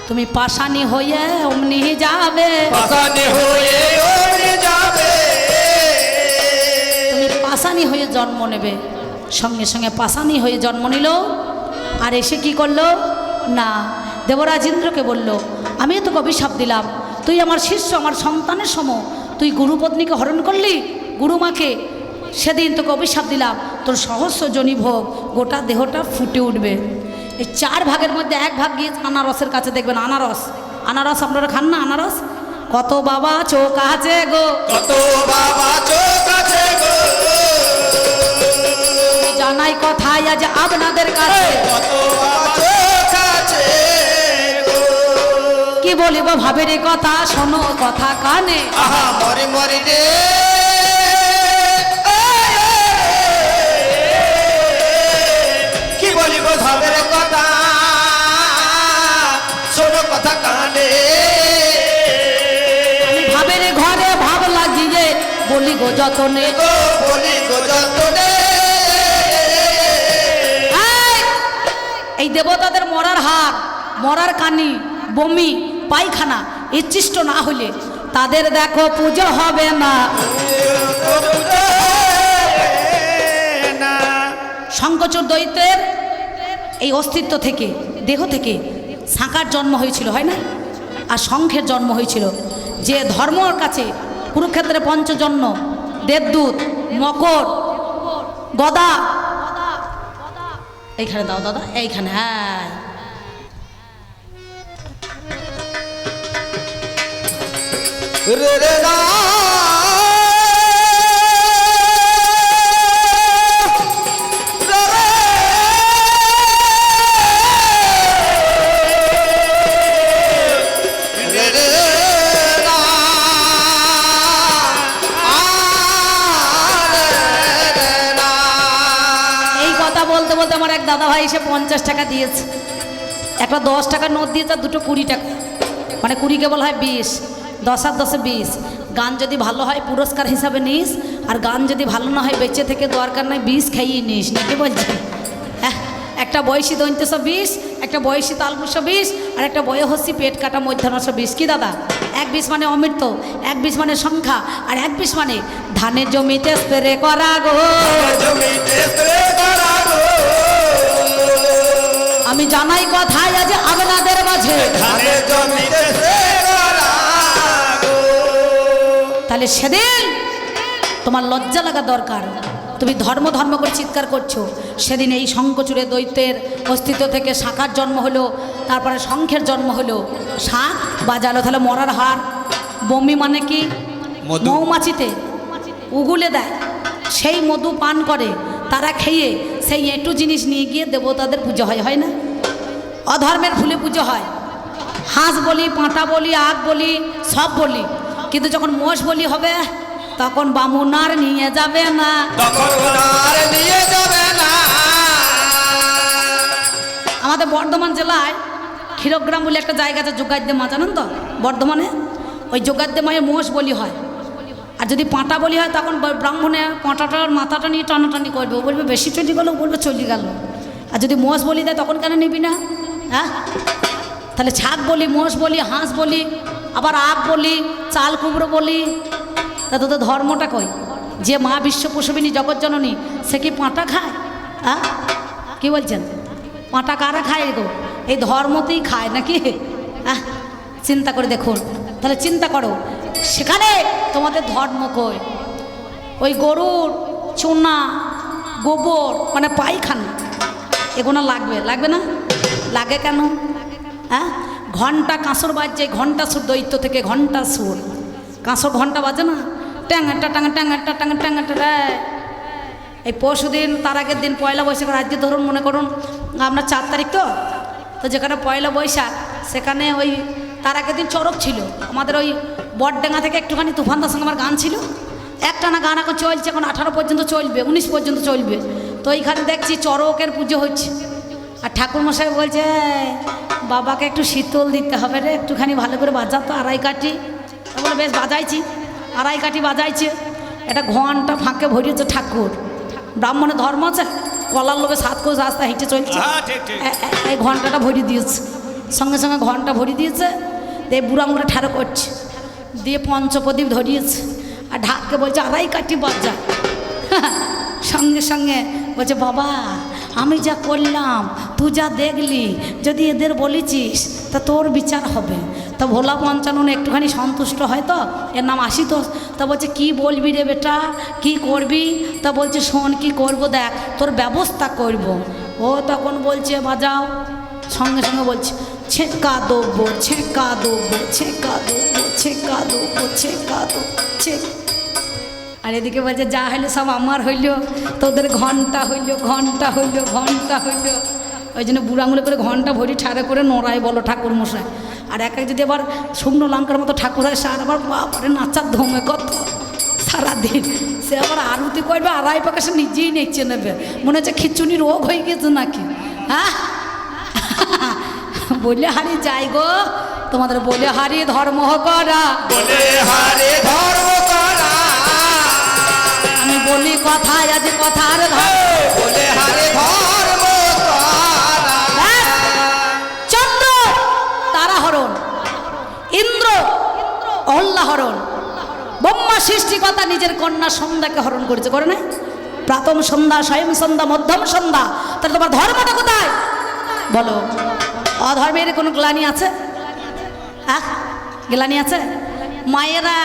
তুমি পাষাণী হয়ে অমনি যাবে, পাষাণী হয়ে ওরে যাবে, তুমি পাষাণী হয়ে জন্ম নেবে। সঙ্গে সঙ্গে পাষাণী হয়ে জন্ম নিল। আর এসে কি করলো না, দেবরাজ ইন্দ্রকে বলল, আমি তোকে অভিশাপ দিলাম, তুই আমার শিষ্য, আমার সন্তানের সম, তুই গুরুপত্নীকে হরণ করলি, গুরুমাকে, সেদিন তোকে অভিশাপ দিলাম, তোর সহস্র জনি ভোগ, গোটা দেহটা ফুটে উঠবে। এই 4 ভাগের মধ্যে 1 ভাগ গিয়ে আনারসের কাছে দেখবেন। আনারস, আনারস আপনারা খান না? আনারস কত বাবা চোখ আছে গো, কত বাবা চোখ আছে গো, জানাই কথাই আজ আপনাদের কাছে, কত বাবা চোখ আছে গো। কি বলিব ভাবের কথা, শোনো কথা কানে। আহা মরি মরি রে, কি বলিব ভাবের কথা, শোনো কথা কানে। আমি ভাবের ঘরে ভাব লাগিয়ে বলি গো যতনে, গো বলি গো যতনে, এই দেবতাদের মরার হার, মরার কানি, বমি, পায়খানা ইচ্ছিষ্ট না হলে তাদের দেখো পুজো হবে না। শঙ্কচূড় দৈত্যের এই অস্তিত্ব থেকে, দেহ থেকে শাঁখার জন্ম হয়েছিল, হয় না? আর শঙ্খের জন্ম হয়েছিল। যে ধর্মর কাছে কুরুক্ষেত্রে পঞ্চজন্য, দেবদূত, মকর, গদা, এইখানে দাও দাদা, এইখানে, হ্যাঁ, রে রে না, রে রে, রে রে না, রে না। এই কথা বলতে বলতে আমার এক দাদা ভাই এসে 50 টাকা দিয়েছে। একটা 10 টাকার নোট দিয়েছে, আর দুটো 20 টাকা, মানে 20 কে বলা হয় 20, 10 আর 10 20। গান যদি ভালো হয় পুরস্কার হিসাবে নিস, আর গান যদি ভালো না হয় বেঁচে থেকে দরকার নাই, 20 খাইয়ে নিস, নাকি বলছি? হ্যাঁ, একটা বয়সী দৈত্য 120, একটা বয়সী তালপুর 120, আর একটা বয়সী পেট কাটা মধ্যাহ্ন 120। কি দাদা? 120 মানে অমৃত, 120 মানে সংখ্যা, আর 120 মানে ধানের জমিতে স্প্রে করা গো, জমিতে স্প্রে করা গো, আমি জানাই কথাই আজ আপনাদের মাঝে। ধানের জমিতে স্প্রে করা গো। তাহলে সেদিন তোমার লজ্জা লাগা দরকার। তুমি ধর্ম ধর্ম করে চিৎকার করছো। সেদিন এই শঙ্খচূড়ে দৈত্যের অস্তিত্ব থেকে শাঁখার জন্ম হলো, তারপরে শঙ্খের জন্ম হলো, শাঁখ বাজালো। তাহলে মরার হার, বমি মানে কি? মধু। মৌমাছিতে উগুলে দেয়, সেই মধু পান করে, তারা খেয়ে সেই একটু জিনিস নিয়ে গিয়ে দেবতাদের পুজো হয়, হয় না? অধর্মের ফুলে পুজো হয়। হাঁস বলি, পাঁটা বলি, আগ বলি, সব বলি, কিন্তু যখন মোষ বলি হবে তখন বামুন আর নিয়ে যাবে না। তখন আর নিয়ে যাবে না। আমাদের বর্ধমান জেলায় ক্ষীরগ্রাম বলে একটা জায়গা আছে, যোগাদ্য মা, জানেন তো? বর্ধমানে ওই যোগাদ্য মায়ের মোষ বলি হয়। আর যদি পাঁটা বলি হয় তখন ব্রাহ্মণে পাঁটাটার মাথাটা নিয়ে টানাটানি করবে, ও বলবে বেশি চলে গেল, বলবে চলে গেল। আর যদি মোষ বলি দেয় তখন কেন নিবি না? হ্যাঁ, তাহলে ছাগ বলি, মোষ বলি, হাঁস বলি, আবার আগ বলি, চাল কুমড়ো বলি, তা তোদের ধর্মটা কই? যে মা বিশ্ব প্রসবিনী জগৎজননী, সে কি পাঁটা খায়? হ্যাঁ, কি বলছেন? পাঁটা কারা খায় গো? এই ধর্মতেই খায় নাকি? হ্যাঁ, চিন্তা করে দেখুন। তাহলে চিন্তা করো, সেখানে তোমাদের ধর্ম কই? ওই গরুর চুনা, গোবর, মানে পায়খানা, এগুলো লাগবে, লাগবে না? লাগে কেন? হ্যাঁ, ঘন্টা কাঁসর বাজছে, ঘন্টা সুর, দৈত্য থেকে ঘন্টা সুর, কাঁসর ঘন্টা বাজে না, ট্যাঙ্গাটা টাঙ্গা ট্যাঙ্গাটা টাঙ্গা ট্যাঙ্গাটা রে। এই পরশু দিন, তার আগের দিন পয়লা বৈশাখ, আজকে ধরুন মনে করুন আমরা 4 তারিখ, তো যেখানে পয়লা বৈশাখ সেখানে ওই তার আগের দিন চড়ক ছিল আমাদের ওই বটডাঙ্গা থেকে একটুখানি তুফানদার সঙ্গে আমার গান ছিল, একটানা গান এখন চলছে, এখন 18 পর্যন্ত চলবে, 19 পর্যন্ত চলবে। তো এইখানে দেখছি চড়কের পুজো হচ্ছে, আর ঠাকুরমশাই বলছে বাবাকে একটু শীতল দিতে হবে রে, একটুখানি ভালো করে বাজাতো, আড়াই কাঠি। বলে বেশ বাজাইছি, আড়াই কাঠি বাজাইছে, এটা ঘন্টা ফাঁকে ভরিয়েছে ঠাকুর। ব্রাহ্মণের ধর্ম আছে, কলার লোভে 7 কোষ রাস্তা হেঁটে চলছে, এই ঘন্টাটা ভরিয়ে দিয়েছে, সঙ্গে সঙ্গে ঘন্টা ভরিয়ে দিয়েছে, দিয়ে বুড়া মুড়ে ঠাড়ো করছে, দিয়ে পঞ্চপ্রদীপ ধরিয়েছে, আর ঢাককে বলছে আড়াই কাঠি বাজা। সঙ্গে সঙ্গে বলছে বাবা আমি যা করলাম, তুই যা দেখলি, যদি এদের বলেছিস তা তোর বিচার হবে। তা ভোলা পঞ্চানন একটুখানি সন্তুষ্ট হয়, তো এর নাম আশুতোষ। তা বলছে কি বলবি রে বেটা, কি করবি? তা বলছে শোন কি করব, দেখ তোর ব্যবস্থা করব। ও তখন বলছে বাজাও, সঙ্গে সঙ্গে বলছে ছেঁকা দেবো, ছেঁকা দেবো, ছেঁকা দেবো, ছেঁকা দেবো, ছেঁকা দেবো, ছেঁক। আর এদিকে বলছে যা হইলো সব আমার হইল, তোদের ঘন্টা হইল, ঘন্টা হইল, ঘন্টা হইল। ওই জন্য বুড়াঙ্গুলো করে ঘন্টা ভরি ঠাড়ে করে নড়ায় বলো ঠাকুর মশাই। আর এক যদি আবার শুকনো লঙ্কার মতো ঠাকুর হয়, সে আবার বাবারে নাচার ধমে কত সারাদিন, সে আবার আরতি করবে, আড়াই পাকা সে নিজেই নেচে নেবে, মনে হচ্ছে খিচুনি রোগ হয়ে গেছে নাকি। হ্যাঁ, বলে হারি যাই গো, তোমাদের বলে হারি ধর্ম করা, বলে হারে ধর্ম করা, আমি বলি কথায় আজ কথার বলে হারে ধর্ম করা। চন্দ্র তারা হরণ, ইন্দ্র অহল্যা হরণ, ব্রহ্মা সৃষ্টিকর্তা নিজের কন্যা সন্ধ্যাকে হরণ করেছে, করে নাই? প্রাতম সন্ধ্যা, স্বয়ং সন্ধ্যা, মধ্যম সন্ধ্যা। তাহলে তোমার ধর্মটা কোথায় বলো? অধর্মের কোনো গ্লানি আছে? হ্যাঁ, গ্লানি আছে? মায়েরা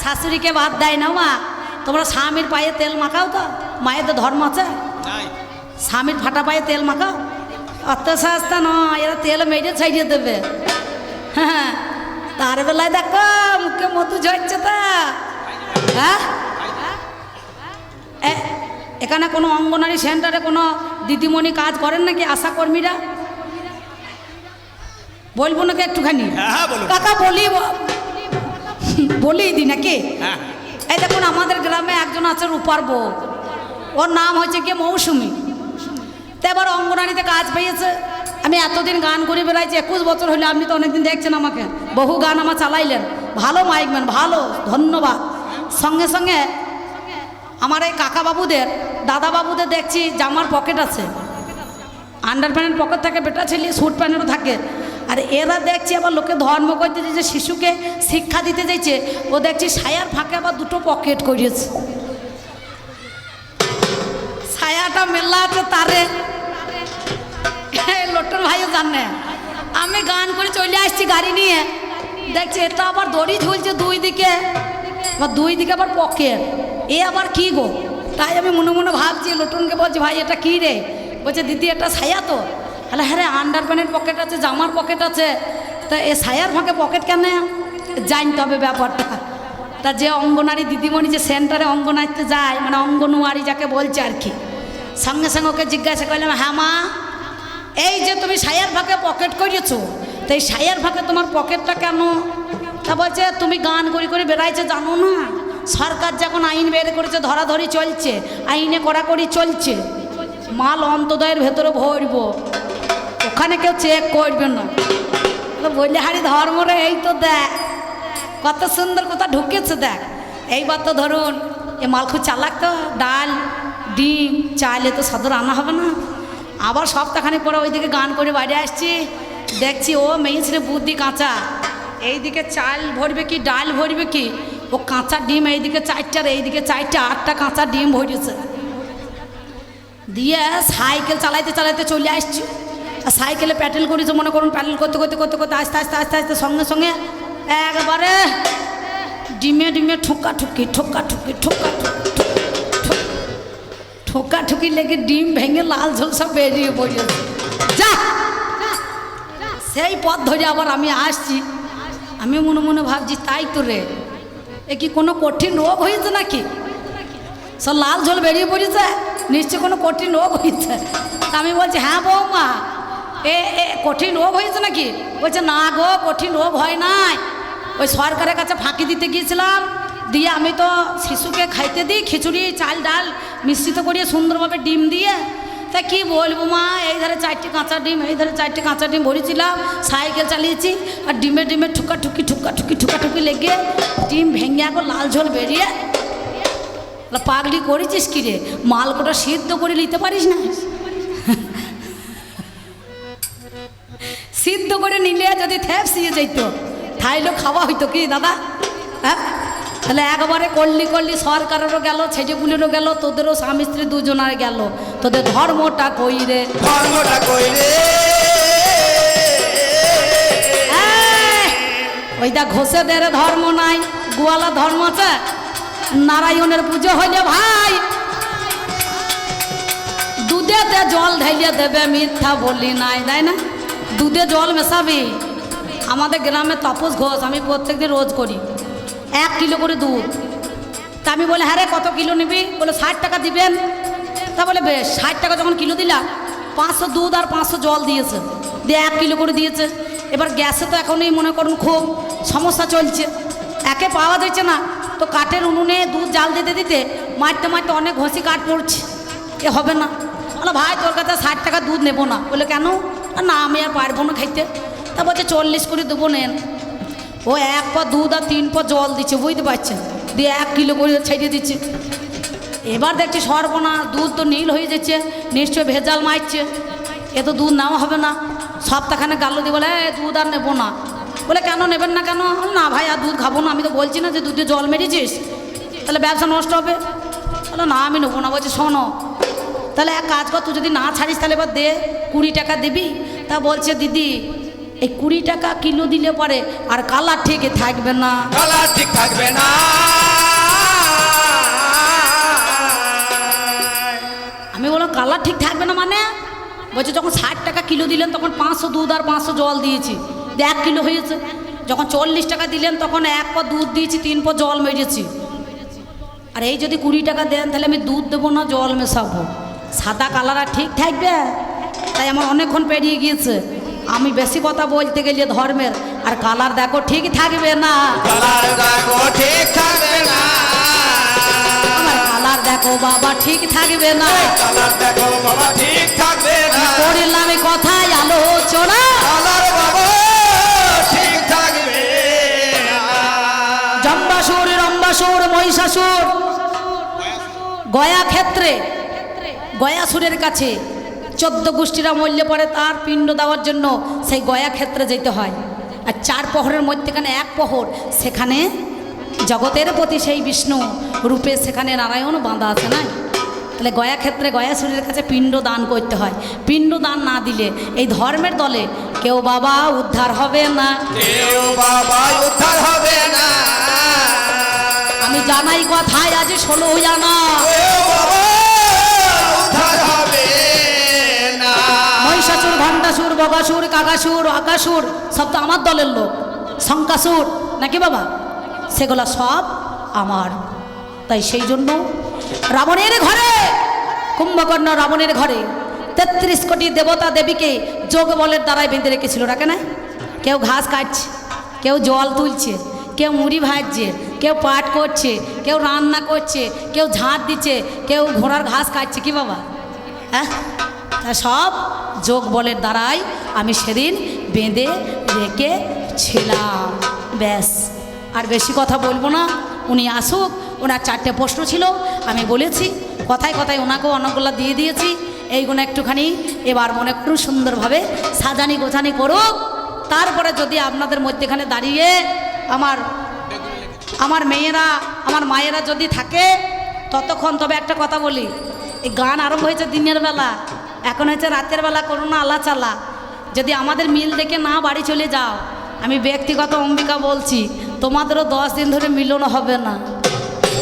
শাশুড়িকে বাদ দেয় না, মা তোমরা স্বামীর পায়ে তেল মাখাও, তো মায়ের তো ধর্ম আছে, স্বামীর ফাটা পায়ে তেল মাখাও। অত সস্তা নয়, এরা তেল মেরে ছাইড়িয়ে দেবে। হ্যাঁ, তার বেলায় দেখো মুখে মধু ঝরছে তা। হ্যাঁ, এখানে কোনো অঙ্গনারী সেন্টারে কোনো দিদিমণি কাজ করেন নাকি? আশা কর্মীরা বলবো নাকি একটুখানি? কাকা বলি, বলি দি নাকি? এই দেখুন আমাদের গ্রামে একজন আছে রূপার বউ, ওর নাম হচ্ছে কি মৌসুমী। তো এবার অঙ্গনারীতে কাজ পেয়েছে। আমি এতদিন গান করে বেড়াইছি, 21 বছর হইলে, আপনি তো অনেকদিন দেখছেন আমাকে, বহু গান আমার চালাইলেন, ভালো মাইকম্যান, ভালো, ধন্যবাদ। সঙ্গে সঙ্গে আমার এই কাকা বাবুদের, দাদা বাবুদের দেখছি জামার পকেট আছে, আন্ডার প্যান্টের পকেট থাকে, বেটা ছেলে স্যুট প্যান্টেরও থাকে। আর এরা দেখছি আবার লোকে ধর্ম করতে যে শিশুকে শিক্ষা দিতে চাইছে, ও দেখছি সায়ার ফাঁকে আবার 2টো পকেট করিয়েছে, ছায়াটা মেলা আছে তারে। লোটন ভাইও জানে, আমি গান করে চলে আসছি গাড়ি নিয়ে, দেখছি এটা আবার দড়ি ঝুলছে 2 দিকে, আবার 2 দিকে আবার পকেট। এ আবার কি গো? তাই আমি মনে মনে ভাবছি, লোটনকে বলছি ভাই এটা কী রে? বলছে দিদি এটা ছায়া তো। তাহলে হ্যাঁ রে, আন্ডার প্যান্টের পকেট আছে, জামার পকেট আছে, তা এ ছায়ার ফাঁকে পকেট কেন? জানতে হবে ব্যাপারটা। তা যে অঙ্গনারী দিদিমণি যে সেন্টারে অঙ্গনাইতে যায়, মানে অঙ্গনওয়াড়ি যাকে বলছে আর কি, সঙ্গে সঙ্গে ওকে জিজ্ঞাসা করলাম, হ্যাঁ মা, এই যে তুমি ছায়ার ফাঁকে পকেট করিয়েছো, তো এই ছায়ার ফাঁকে তোমার পকেটটা কেন? তা বলছে তুমি গান করি করে বেড়াইছে জানো না, সরকার যখন আইন বের করেছে ধরাধরি চলছে, আইনে কড়াকড়ি চলছে, মাল অন্তদয়ের ভেতরে ভরবো, ওখানে কেউ চেক করবে না। বললে হারি ধর্মরে এই তো দেখ কত সুন্দর কথা ঢুকেছে দেখ। এইবার তো ধরুন এ মাল খুব চালাক তো, ডাল ডিম চাইলে তো সদর আনা হবে না। আবার সপ্তাহখানিক পরে ওইদিকে গান করে বাইরে আসছি, দেখছি ও মেয়ে ছেলে বুদ্ধি কাঁচা, এইদিকে চাল ভরবে কি ডাল ভরবে কি, ও কাঁচা ডিম এইদিকে 4টা আর এইদিকে 4টা 8টা কাঁচা ডিম ভরেছে। দিয়ে সাইকেল চালাইতে চালাইতে চলে আসছি, আর সাইকেলে প্যাডেল করেছে, মনে করুন প্যাডেল করতে করতে করতে করতে আস্তে আস্তে আস্তে আস্তে সঙ্গে সঙ্গে একবারে ডিমে ডিমে ঠোকা ঠুকি ঠোকা ঠুকি ঠোকা ঠোকা ঠুকি লেগে ডিম ভেঙে লাল ঝোল সব বেরিয়ে পড়েছে। যা সেই পথ ধরে আবার আমি আসছি, আমি মনে মনে ভাবছি তাই তো রে, এ কি কোনো কঠিন রোগ হয়েছে নাকি? সব লাল ঝোল বেরিয়ে পড়েছে, নিশ্চয় কোনো কঠিন রোগ হয়েছে। আমি বলছি হ্যাঁ বৌমা, এ কঠিন রোগ হয়েছে নাকি? বলছে না গো, কঠিন রোগ হয় নাই, ওই সরকারের কাছে ফাঁকি দিতে গিয়েছিলাম, দিয়ে আমি তো শিশুকে খাইতে দিই খিচুড়ি চাল ডাল মিশ্রিত করিয়ে সুন্দরভাবে ডিম দিয়ে, তা কি বলবো মা, এই ধারে 4টে কাঁচা ডিম, এই ধারে 4টে কাঁচা ডিম ভরেছিলাম, সাইকেল চালিয়েছি, আর ডিমে ডিমে ঠুকা ঠুকি ঠুকা ঠুকি ঠুকা ঠুকি লেগে ডিম ভেঙে এখন লাল ঝোল বেরিয়ে। পাগলি করেছিস কি রে, মালকোটা সিদ্ধ করে নিতে পারিস না? সিদ্ধ করে নিলে যদি থ্যাপসিয়ে যেত তাইলে খাওয়া হইতো কি দাদা? হ্যাঁ, তাহলে একবারে করলি করলি, সরকারেরও গেল, ছেলেপুলেরও গেল, তোদেরও স্বামী স্ত্রী দুজনার গেল, তোদের ধর্মটা কই রে? ধর্মটা কই রে? ওইটা ঘোষেদের ধর্ম নাই, গোয়ালা ধর্ম আছে। নারায়ণের পুজো হইলে ভাই দুধেতে জল ঢেলিয়ে দেবে, মিথ্যা বলি নাই, তাই না? দুধে জল মেশাবি। আমাদের গ্রামে তাপস ঘোষ, আমি প্রত্যেকদিন রোজ করি 1 কিলো করে দুধ। তা আমি বলে হ্যাঁ রে কত কিলো নিবি? বলে 60 টাকা দিবেন। তা বলে বেশ, 60 টাকা যখন কিলো দিলাম, 500 দুধ আর 500 জল দিয়েছে, দিয়ে 1 কিলো করে দিয়েছে। এবার গ্যাসে তো এখনই মনে করুন খুব সমস্যা চলছে, একে পাওয়া যাচ্ছে না, তো কাঠের উনুনে দুধ জাল দিতে দিতে মারতে মারতে অনেক ঘষি কাঠ পড়ছে, এ হবে না। বলো ভাই তোর কাছে 60 টাকা দুধ নেবো না। বলে কেন? না আমি আর পারবো না খাইতে। তা বলছে 40 করে দেবো নেন। ও 1 পা দুধ আর 3 পা জল দিচ্ছে, বুঝতে পারছেন, দিয়ে 1 কিলো করে ছেড়ে দিচ্ছে। এবার দেখছি সর্বনাশ, দুধ তো নীল হয়ে যাচ্ছে, নিশ্চয় ভেজাল মারছে, এ তো দুধ নেওয়া হবে না। সপ্তাহখানে গালো দিয়ে বলে দুধ আর নেবো না। বলে কেন নেবেন না কেন? না ভাই আর দুধ খাবো না, আমি তো বলছি না যে দুধে জল মেরেছিস, তাহলে ব্যবসা নষ্ট হবে। বলো না আমি নেবো না। বলছে শোনো তাহলে এক কাজ কর, তুই যদি না ছাড়িস তাহলে এবার দে, 20 টাকা দিবি। তা বলছে দিদি এই 20 টাকা কিলো দিলে পরে আর কালার ঠিক থাকবে না। কালার ঠিক থাকবে না। আমি বললাম কালার ঠিক থাকবে না মানে? বলছে যখন 60 টাকা কিলো দিলেন তখন 500 দুধ আর 500 জল দিয়েছি, 1 কিলো হয়েছে। যখন 40 টাকা দিলেন তখন 1 পা দুধ দিয়েছি, 3 পা জল মেরেছি। আর এই যদি 20 টাকা দেন তাহলে আমি দুধ দেবো না জল মেশাবো, সাদা কালার আর ঠিক থাকবে? তাই আমার অনেকক্ষণ পেরিয়ে গিয়েছে, আমি বেশি কথা বলতে গেলে ধর্মের, আর কালার দেখো ঠিক থাকবে না। কালার দেখো ঠিক থাকবে না। আমার কালার দেখো বাবা ঠিক থাকবে না। কালার দেখো বাবা ঠিক থাকবে না। করলাম কথায় আলোচনা, কালার বাবা ঠিক থাকবে না। জম্বাসুর রম্বাসুর মহিষাসুর গয়া ক্ষেত্রে, গয়াসুরের কাছে 14 গোষ্ঠীরা মরলে পরে তার পিণ্ড দেওয়ার জন্য সেই গয়া ক্ষেত্রে যেতে হয়। আর 4 প্রহরের মধ্যেখানে 1 প্রহর, সেখানে জগতের প্রতি সেই বিষ্ণু রূপে সেখানে নারায়ণ বাঁধা আছে না। তাহলে গয়া ক্ষেত্রে গয়াসুরের কাছে পিণ্ড দান করতে হয়। পিণ্ড দান না দিলে এই ধর্মের দলে কেউ বাবা উদ্ধার হবে না। কেউ বাবা উদ্ধার হবে না। আমি জানাই কথায় আজ 16 আনা ও বাবা উদ্ধার হবে না। মহিষাসুর, ঘণ্টাসুর, বগাসুর, কাকাসুর, আকাসুর সব তো আমার দলের লোক। শঙ্কাসুর নাকি বাবা, সেগুলা সব আমার। তাই সেই জন্য রাবণের ঘরে, কুম্ভকর্ণ রাবণের ঘরে 33 কোটি দেবতা দেবীকে যোগ বলের দ্বারাই বেঁধে রেখেছিল। রাখে না? কেউ ঘাস কাটছে, কেউ জল তুলছে, কেউ মুড়ি ভাজছে, কেউ পাট করছে, কেউ রান্না করছে, কেউ ঝাঁট দিচ্ছে, কেউ ঘোড়ার ঘাস কাটছে। কি বাবা, হ্যাঁ? তা সব যোগ বলের দ্বারাই আমি সেদিন বেঁধে রেখেছিলাম। ব্যাস, আর বেশি কথা বলবো না। উনি আসুক, ওনার 4টে প্রশ্ন ছিল, আমি বলেছি কথায় কথায় ওনাকেও অনেকগুলো দিয়ে দিয়েছি। এইগুলো একটুখানি এবার মনে করুন সুন্দরভাবে সাজানি গোছানি করুক। তারপরে যদি আপনাদের মধ্যেখানে দাঁড়িয়ে আমার মেয়েরা, আমার মায়েরা যদি থাকে ততক্ষণ, তবে একটা কথা বলি, এই গান আরম্ভ হয়েছে দিনের বেলা, এখন হয়েছে রাতের বেলা, করো না আল্লাহ চালা। যদি আমাদের মিল দেখে না বাড়ি চলে যাও, আমি ব্যক্তিগত অম্বিকা বলছি, তোমাদেরও 10 দিন ধরে মিলন হবে না।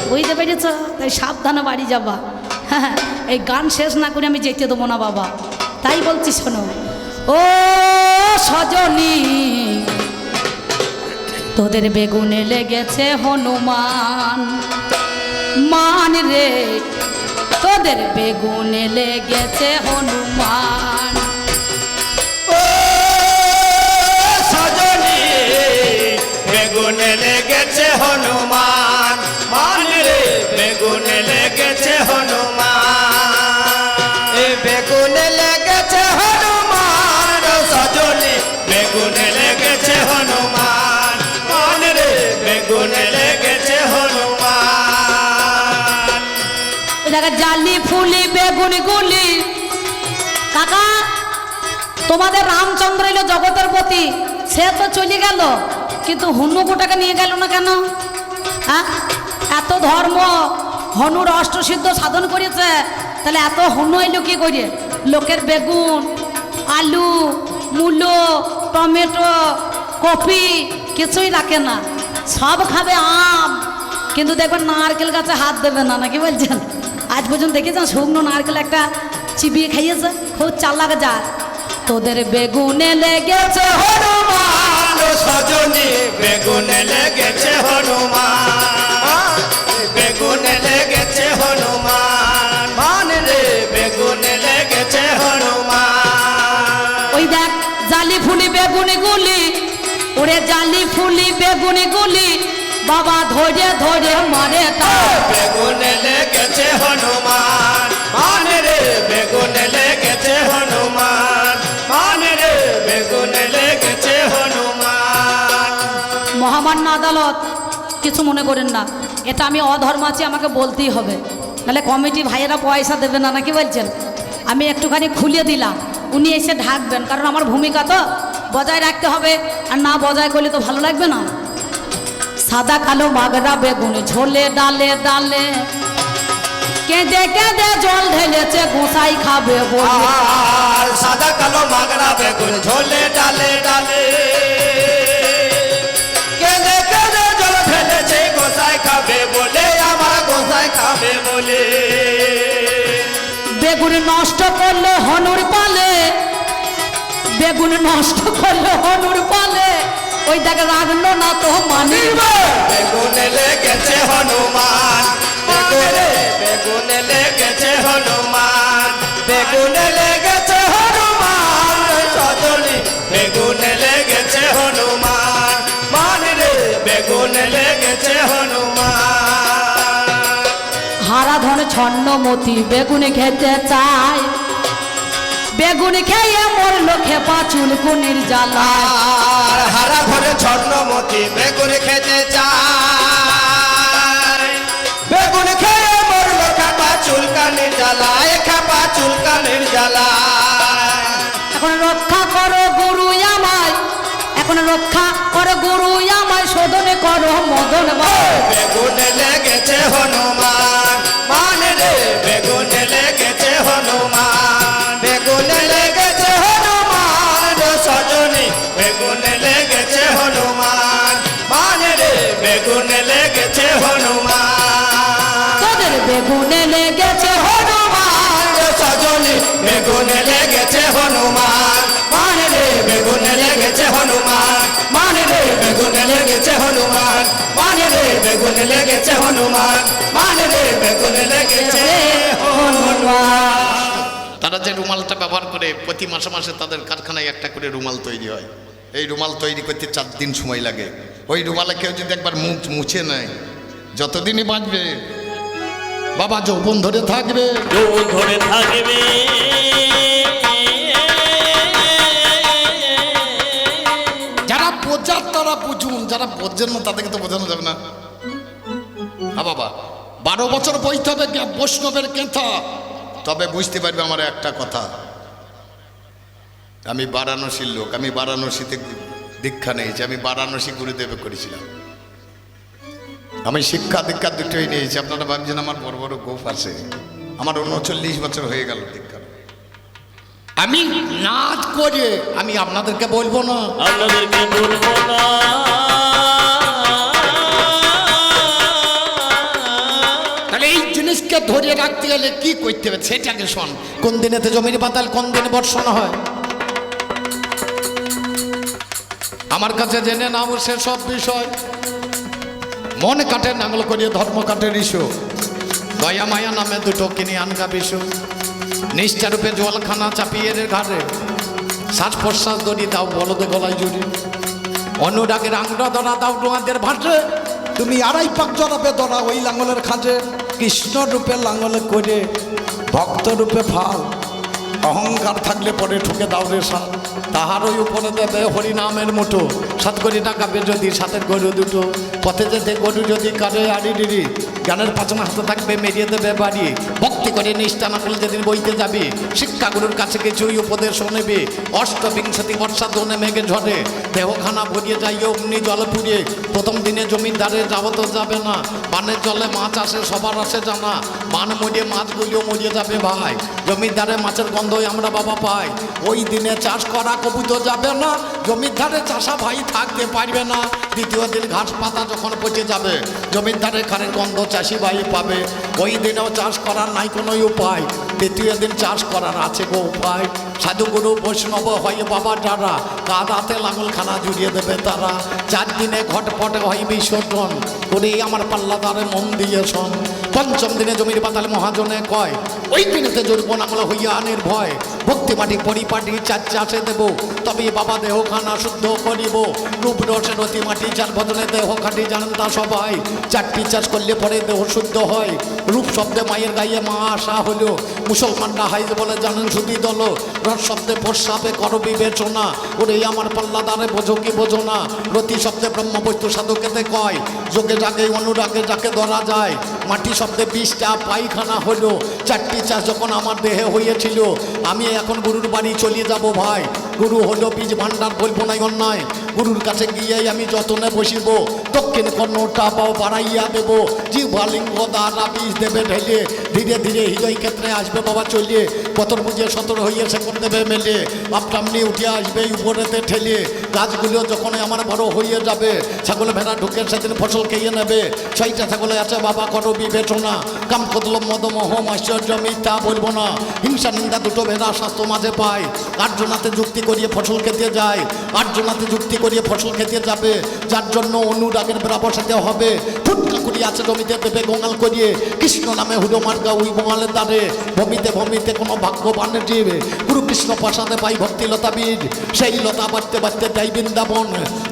বুঝতে পেরেছ? তাই সাবধানে বাড়ি যাবা। হ্যাঁ, এই গান শেষ না করে আমি যেতে দেবো না বাবা। তাই বলছি শোনো, ও সজনী তোদের বেগুনে লেগেছে হনুমান, মান রে তোদের বেগুনে লেগেছে হনুমান। ও সজনী বেগুনে লেগেছে হনুমান, মান রে বেগুনে লেগেছে হনুমান। এ বেগুনে লেগেছে হনুমান, ও সজনী বেগুনে লেগেছে হনুমান, মান রে বেগুনে লেগেছে হনুমান। দেখা জালি ফুলি বেগুন গুলি। কাকা, তোমাদের রামচন্দ্র এলো জগতের প্রতি, সে তো চলে গেল, কিন্তু হনুকুটাকে নিয়ে গেল না কেন? হ্যাঁ, এত ধর্ম, হনুর অষ্টসিদ্ধ সাধন করেছে, তাহলে এত হনু এলো কি করে? লোকের বেগুন, আলু, মূলো, টমেটো, কপি কিছুই রাখে না, সব খাবে আম। কিন্তু দেখবেন নারকেল গাছে হাত দেবে না, নাকি বলছেন? আজ পর্যন্ত দেখেছেন শুকনো নারকেল একটা চিবিয়ে খাইয়েছে? খুব চালাক জাত। তোদের বেগুনে লেগেছে হনুমান, ও সজনী বেগুনে লেগেছে হনুমান, বেগুনে লেগেছে হনুমান, মান রে বেগুনে লেগেছে হনুমান। ওই দেখ জালি ফুলি বেগুনি গুলি, ওরে জালি ফুলি বেগুনি গুলি, বাবা ধরে ধরে মারে তার। বেগুনে লেগেছে হনুমান, মান রে বেগুনে লেগেছে হনুমান, মান রে বেগুনে লেগেছে হনুমান। মহামান্য আদালত, কিছু মনে করেন না, এটা আমি অধর্ম আছি, আমাকে বলতেই হবে, নাহলে কমিটি ভাইয়েরা পয়সা দেবে না, নাকি বলছেন? আমি একটুখানি খুলে দিলাম, উনি এসে ঢাকবেন, কারণ আমার ভূমিকা তো বজায় রাখতে হবে, আর না বজায় করলে তো ভালো লাগবে না। সাদা কালো মাগরা বেগুন ঝোলে ডালে ডালে, কেঁদে কেঁদে জল ঢেলেছে গোসাই খাবে বলে। আর সাদা কালো মাগরা বেগুন ঝোলে ডালে ডালে, কেঁদে কেঁদে জল ফেলেছে গোসাই খাবে বলে, আমার গোসাই খাবে বলে। বেগুন নষ্ট করলো হনুর পালে, বেগুন নষ্ট করলো হনুর পালে, ওই দেখ রাখলো না তো মানিব। বেগুনে লেগেছে হনুমান, বেগুনে বেগুনে লেগেছে হনুমান, বেগুনে লেগেছে হনুমান, সজনী বেগুনে লেগেছে হনুমান, মান রে বেগুনে লেগেছে হনুমান। হারাধন ছন্নমতি বেগুন খেতে চায়, বেগুন খেয়ে মরলো খেপা চুলকুনির জ্বালা। আর হারা ঘরে ছন্নমতি বেগুন খেতে চায়, বেগুন খেয়ে মরলো খেপা চুলকানির জ্বালায়, খেপা চুলকানির জ্বালায়। এখন রক্ষা করো গুরু আমায়, এখন রক্ষা করো গুরু আমায়, শোধনে করো মদন ভাই। বেগুনে লেগেছে হনুমান, মান রে বেগুনে লেগেছে হনুমান, বেগুনে লেগেছে হনুমান, সজনী বেগুনে লেগেছে হনুমান, মান রে বেগুনে লেগেছে হনুমান। বেগুনে লেগেছে হনুমান সজনী বেগুনে লেগেছে হনুমান মানে রে বেগুনে লেগেছে হনুমান মানে রে বেগুনে লেগেছে হনুমান মানে রে বেগুনে লেগেছে হনুমান মানে রে বেগুনে লেগেছে হনুমান। তারা যে রুমালটা ব্যবহার করে প্রতি মাসে মাসে তাদের কারখানায় একটা করে রুমাল তৈরি হয়। এই রুমাল তৈরি করতে 4 দিন সময় লাগে। ওই রুমালে কেউ যদি একবার মুখ মুছে নেয় যতদিনই বাঁচবে বাবা যৌবন ধরে থাকবে, যৌবন ধরে থাকবে। যারা বোঝার তারা বুঝুন, যারা বোঝেন না তাদেরকে তো বোঝানো যাবে না। হ্যাঁ বাবা 12 বছর বইতে হবে বৈষ্ণবের কেথা, তবে বুঝতে পারবে আমার একটা কথা। আমি বারাণসীর লোক, আমি বারাণসীতে দীক্ষা নিয়েছি, আমি বারাণসী গুরুদেবে করেছিলাম। আমি শিক্ষা দীক্ষা দুটোই নিয়েছি। আপনারা ভাবছেন আমার বড় বড় গোপ আছে, আমার 39 বছর হয়ে গেল দীক্ষা। আমি নাচ করে আমি আপনাদেরকে বলবো না, আপনাদেরকে বলবো না। তাহলে এই জিনিসকে ধরে রাখতে গেলে কি করতে হবে সেটাকে শোন। কোন দিনেতে জমির পাতাল, কোন দিনে বর্ষণ হয় আমার কাছে জেনে নাও সেসব বিষয়। মন কাটে নাঙ্গল করিয়ে ধর্ম কাটে ঋষু, দয়া মায়া নামে দুটো কিনে আনগা বিশু। নিষ্ঠারূপে জলখানা চাপিয়ে রে ঘাড়ে, শ্বাস প্রশ্বাস দড়ি দাও বলদে গলায় জুড়ি। অনুরাগের আংরা ধরা দাও তোমাদের ভাটে, তুমি 2.5 পাক জড়াবে ধরা ওই লাঙ্গলের খাঁজে। কৃষ্ণ রূপে লাঙ্গলে করে ভক্ত রূপে ফাল, অহংকার থাকলে পরে ঠুকে দাও রে সাল। তাহারই উপরে দেবে হরিনামের মুঠো, 7 কোটি টাকা বে যদি সাথের গরু দুটো। পথে যেতে গরু যদি কারে আড়ি ডিড়ি, জ্ঞানের পাচনা হাতে থাকবে মেরিয়ে দেবে বাড়ি। ভক্তি করে নিষ্ঠা না করলে যেদিন বইতে যাবি, শিক্ষাগুরুর কাছে কিছুই উপদেশ নেবে। অষ্টবিংশতি বর্ষা দোনে মেঘে ঝড়ে, দেহখানা ভরিয়ে যাই অগ্নি জল পুড়িয়ে। প্রথম দিনে জমিদারে যাওয়া তো যাবে না, বানের জলে মাছ আসে সবার আসে জানা। বান মরিয়ে মাছগুলিও মরিয়ে যাবে ভাই, জমিদারে মাছের গন্ধই আমরা বাবা পাই। ওই দিনে চাষ করা কবু তো যাবে না, জমিদারে চাষা ভাই থাকতে পারবে না। দ্বিতীয় দিন ঘাস পাতা যখন পচে যাবে, জমিদারের খানের গন্ধ চাষি ভাই পাবে। ওই দিনেও চাষ করার নাই কোনো উপায়, তৃতীয় দিন চাষ করার আছে গো উপায়। সাধুগুরু বৈষ্ণব হয় বাবা যারা, কাদাতে লাঙলখানা জুড়িয়ে দেবে তারা। 4 দিনে ঘটপটে হয় বিসর্জন, করেই আমার পাল্লাদারে মন দিয়ে শোন। 5ম দিনে জমির পাতালে মহাজনে কয়, ওই দিনেতে জড়ব নামলা হইয়া আনের ভয়। ভক্তি মাটি পরিপাটি 4 চাষে দেব, তবে বাবা দেহখানা শুদ্ধ করিব। রূপ রসে রতি মাটি 4 বদনে দেহ খাটি জানেন তা সবাই। 4টি চাষ করলে পরে দেহ শুদ্ধ হয়, রূপ শব্দে মায়ের গায়ে মা আসা হলো। মুসলমানরা হাইজ বলে জানেন শুধু দল, রস শব্দে প্রস্রাবে কর বিবেচনা। ওরে আমার পাল্লাদারে বোঝো কি বোঝো না, রতি শব্দে ব্রহ্মবস্তু সাধকেতে কয়। যোগে জাগে অনুরাগে যাকে ধরা যায়, মাটি শব্দে 20টা পায়খানা হলো। 4টি চাষ যখন আমার দেহে হয়েছিল, আমি এখন গুরুর বাড়ি চলে যাব ভাই। গুরু হলো বীজ ভান্ডার, বলবো নাই অন্যায়। গুরুর কাছে গিয়ে আমি যতনে বসিব, দক্ষিণ কর্ণটা পাও বাড়াইয়া দেব। জিহ্বালিঙ্গ দ্বারা বীজ দেবে ঢেলে, ধীরে ধীরে হৃদয় ক্ষেত্রে আসবে বাবা চলিয়ে। পতর বুঝে সতর হইয়ে শেকর দেবে মেলে, আপটামনি উঠে আসবে উপরেতে ঠেলে। গাছগুলো যখন আমার বড় হয়ে যাবে, ছাগল ভেড়া ঢুকে সেদিন ফসল খেয়ে নেবে। 6টা ছাগলে আছে বাবা করো বিবেচনা, কাম কদল মদমোহ ঐশ্বর্য মিথ্যা বলবো না। হিংসা নিন্দা দুটো ভেড়া স্বাস্থ্য মাঝে পায়, 8 জনাতে যুক্তি করিয়ে ফসল খেতে যায়। 8 জনাতে যুক্তি করিয়ে ফসল খেতে যাবে, যার জন্য অনুরাগের ব্যবসাতে হবে। ফুটকা করি আছে জমিতে দেবে গোঙাল করিয়ে, কৃষ্ণ নামে হুড়ো মার্গা ওই বোঙালের দ্বারে। ভূমিতে ভূমিতে কোনো ভাগ্যবানের জীবে, গুরু কৃষ্ণ প্রসাদে পাই ভক্তিলতা বীজ। সেই লতা বাড়তে বাড়তে দেয় বৃন্দাবন,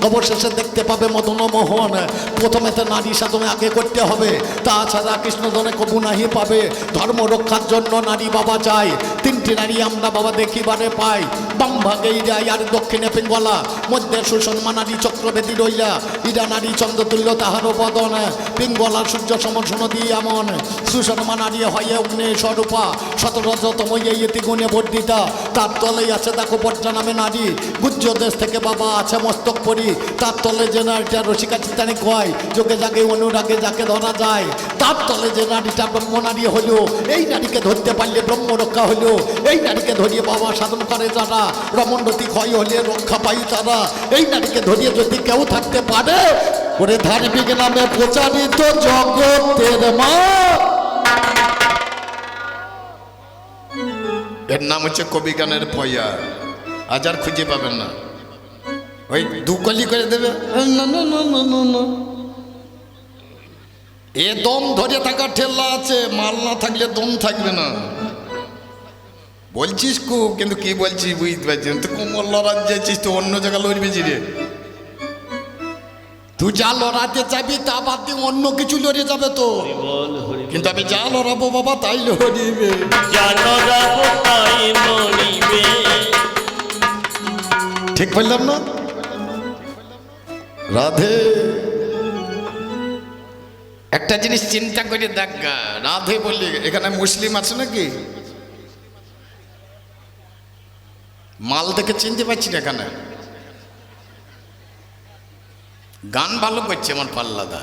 অবশেষে দেখতে পাবে মদন মোহন। প্রথমেতে নারী সাধনে আগে করতে হবে, তাছাড়া কৃষ্ণধনে কবু নাহি পাবে। ধর্ম রক্ষার জন্য নারী বাবা চাই, 3টি নারী আমরা বাবা দেখিবারে পাই। বাম ভাগে ইরা আর দক্ষিণে পিঙ্গলা, মধ্যে সুষমা নারী চক্রবেদী রইলা। ইরা নারী চন্দ্রতুল্য তাহারও বদন, পিঙ্গলা সূর্য সমর্ষণ দিয়ে এমন। সুষমা নারী হয় অগ্নি স্বরূপা, 17তম ইতি গুণে বর্ধিতা। তার তলেই আছে দেখো বর্জা নামে নারী, গুজ্জ দেশ থেকে বাবা আছে মস্তক পরি। তার তলে যে নারীটা রসিকা চিত্তানি কয়, যোগে জাগে অনুরাগে যাকে ধরা যায়। তার তলে যে নারীটা ব্রহ্ম নারী হলো, এই নারীকে ধরতে পারলে ব্রহ্ম রক্ষা হলো। এই নারীকে ধরিয়ে বাবা সাধন করে যারা, রমণরতি ক্ষয় হলে রক্ষা পাই তারা। এই নারীকে ধরিয়ে যদি কেউ থাকতে পারে, ওরে ধার্মিক নামে প্রচারিত জগতের মা। এর নাম হচ্ছে কবিগানের পয়া। আজ আর খুঁজে পাবেন না। ওই দুকলি করে দেবে, না না না না না না, এ দম ধরে থাকার ঠেলা আছে, মাল না থাকলে দম থাকবে না। বলছিস খুব, কিন্তু কি বলছিস বুঝতে পারছি না। তুই কোমর লড়াতে যাচ্ছিস, তো অন্য জায়গায় লড়বি রে। তুই যা লড়াতে চাবি তা বাদ দিয়ে অন্য কিছু লড়ে যাবে তো। বল হরি কিন্তু আমি যা লড়াবো বাবা তাই লড়িবে। জানো রাবো তাই মরিবে। ঠিক বললাম না? রাধে, একটা জিনিস চিন্তা করে দেখ, রাধে বললি এখানে মুসলিম আছে নাকি? মাল দেখে চিনতে পারছি না। এখানে গান ভালো করছে আমার পাল্লাদা,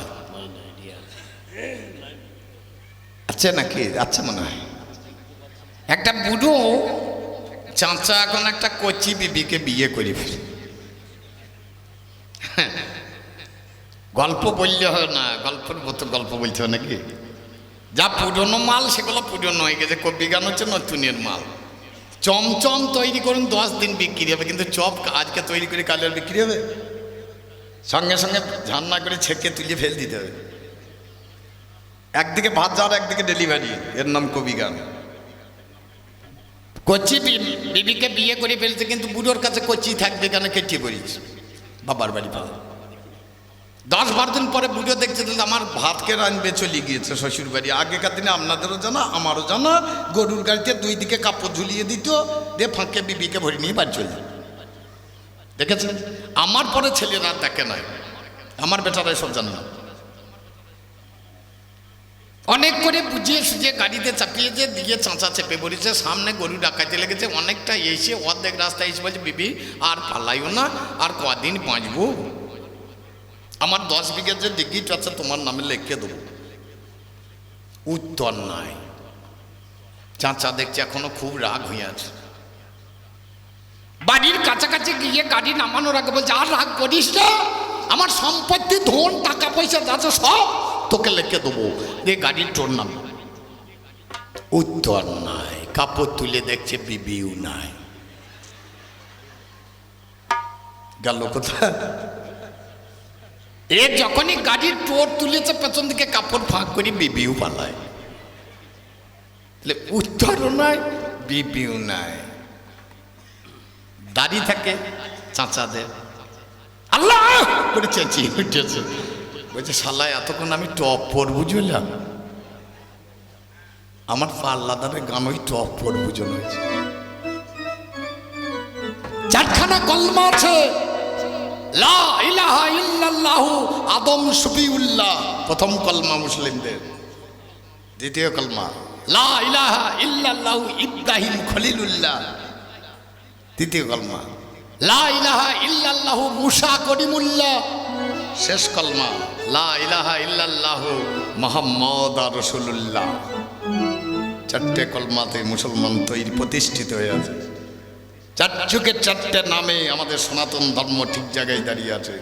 আচ্ছা নাকি? আচ্ছা মনে হয় একটা বুড়ো চাচা এখন একটা কচি বিবিকে বিয়ে করে ফেলে। গল্প বললে হয় না, গল্পের মতো গল্প বলতে হয় নাকি? যা পুরনো মাল সেগুলো পুরনো হয়ে গেছে। কবি গান হচ্ছে নতুনের মাল। চমচম তৈরি করুন, 10 দিন বিক্রি হবে, কিন্তু চপ আজকে তৈরি করে কালের বিক্রি হবে? সঙ্গে সঙ্গে ঝান্না করে ছেঁকে তুলে ফেল দিতে হবে। একদিকে ভাত যাওয়ার, একদিকে ডেলিভারি। এর নাম কবি গান। কচি বিবিকে বিয়ে করে ফেলছে, কিন্তু বুড়োর কাছে কচি থাকবে কেন? কেটে পড়িস বাবার বাড়ি পাওয়া। 10-12 দিন পরে বুড়ো দেখছে আমার ভাতকে রানবে চলে গিয়েছে শ্বশুর বাড়ি। আগেকার দিনে আপনাদেরও জানা আমারও জানা, গরুর গাড়িতে 2 দিকে কাপড় ঝুলিয়ে দিত, দিয়ে ফাঁকে বিবিকে ভরে নিয়ে বাড়ি চলে। দেখেছেন? আমার পরে ছেলেরা দেখে নাই, আমার বেটারাই সব জানে না। অনেক করে বুঝিয়ে সুঝিয়ে গাড়িতে চাপিয়ে যে দিয়ে চাঁচা চেপে পড়েছে, সামনে গরু ডাকাইতে লেগেছে। অনেকটা এসে অর্ধেক রাস্তায় এসে বলছে, বিবি আর পালাইও না, আর কদিন বাঁচবো, আমার 10 বিঘের যে ডিগ্রিটা আছে তোমার নামে লিখে দেবো। উত্তর নাই। চাচা দেখছে এখনো খুব রাগ হয়ে আছে। বাড়ির কাছাকাছি গিয়ে গাড়ি নামানোর আগে বলছে, আর রাগ করিস না, আমার সম্পত্তি ধন টাকা পয়সা যাচ্ছে সব তোকে লিখে দেবো, দিয়ে গাড়ির তোর নাম। উত্তর নাই। কাপড় তুলে দেখছে বিবিও নাই। গেল কোথায়? এ যখনই গাড়ির টোর তুলেছে, পেছন দিকে কাপড় ফাঁক করে বিবিও পালায়। উত্তরও নাই, বিবিও নাই। দাড়ি থাকে চাচাদের, আল্লাহ করে চেঁচিয়ে উঠেছে। বলছে, শালা এতক্ষণ আমি টপ পরবো বুঝলাম, আমার পাল্লাদারের গান ওই টপ পরবো জন হয়েছে। 4খানা কলমা আছে। লা ইলাহা ইল্লাল্লাহু আদম শফিউল্লাহ, প্রথম কলমা মুসলিমদের। দ্বিতীয় কলমা লা ইলাহা ইল্লাল্লাহু ইব্রাহিম খলিলুল্লাহ। তৃতীয় কলমা লা ইলাহা ইল্লাল্লাহু মুসা করিমুল্লাহ। শেষ কলমা লা ইলাহা ইল্লাল্লাহু মুহাম্মদ রাসূলুল্লাহ। 4টে কলমাতে মুসলমান তৈরি প্রতিষ্ঠিত হয়ে আছে। 4 যুগের 4টে নামে আমাদের সনাতন ধর্ম ঠিক জায়গায় দাঁড়িয়ে আছে।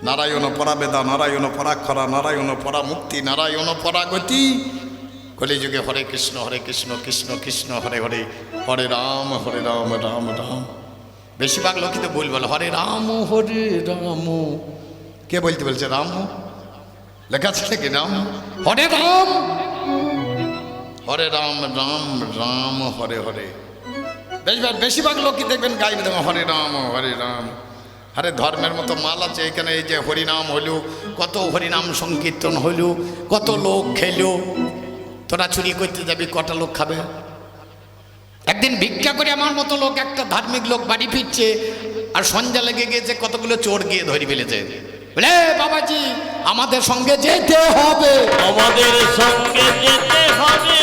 নারায়ণ পরাবেদা, নারায়ণ পরাক্ষরা, নারায়ণ পরা মুক্তি, নারায়ণ পরাগতি। কলিযুগে হরে কৃষ্ণ কৃষ্ণ কৃষ্ণ হরে হরে, হরে রাম রাম রাম। বেশিরভাগ লোক কিন্তু ভুল বলে হরে রাম। কে বলতে বলছে রাম? লেখা আছে নাকি রাম? হরে রাম রাম রাম হরে হরে। বেশিরভাগ লোকই দেখবেন গাইবে দেখো হরে রাম। আরে ধর্মের মতো মাল আছে এখানে। এই যে হরিনাম হলো, কত হরিনাম সংকীর্তন হলো, কত লোক খেলো। তোরা চুরি করতে যাবি, কটা লোক খাবে? একদিন ভিক্ষা করে আমার মতো লোক, একটা ধার্মিক লোক বাড়ি ফিরছে, আর সন্ধ্যা লেগে গিয়েছে, কতগুলো চোর গিয়ে ধরে ফেলেছে। বলে, বাবাজি আমাদের সঙ্গে যেতে হবে, আমাদের সঙ্গে যেতে হবে।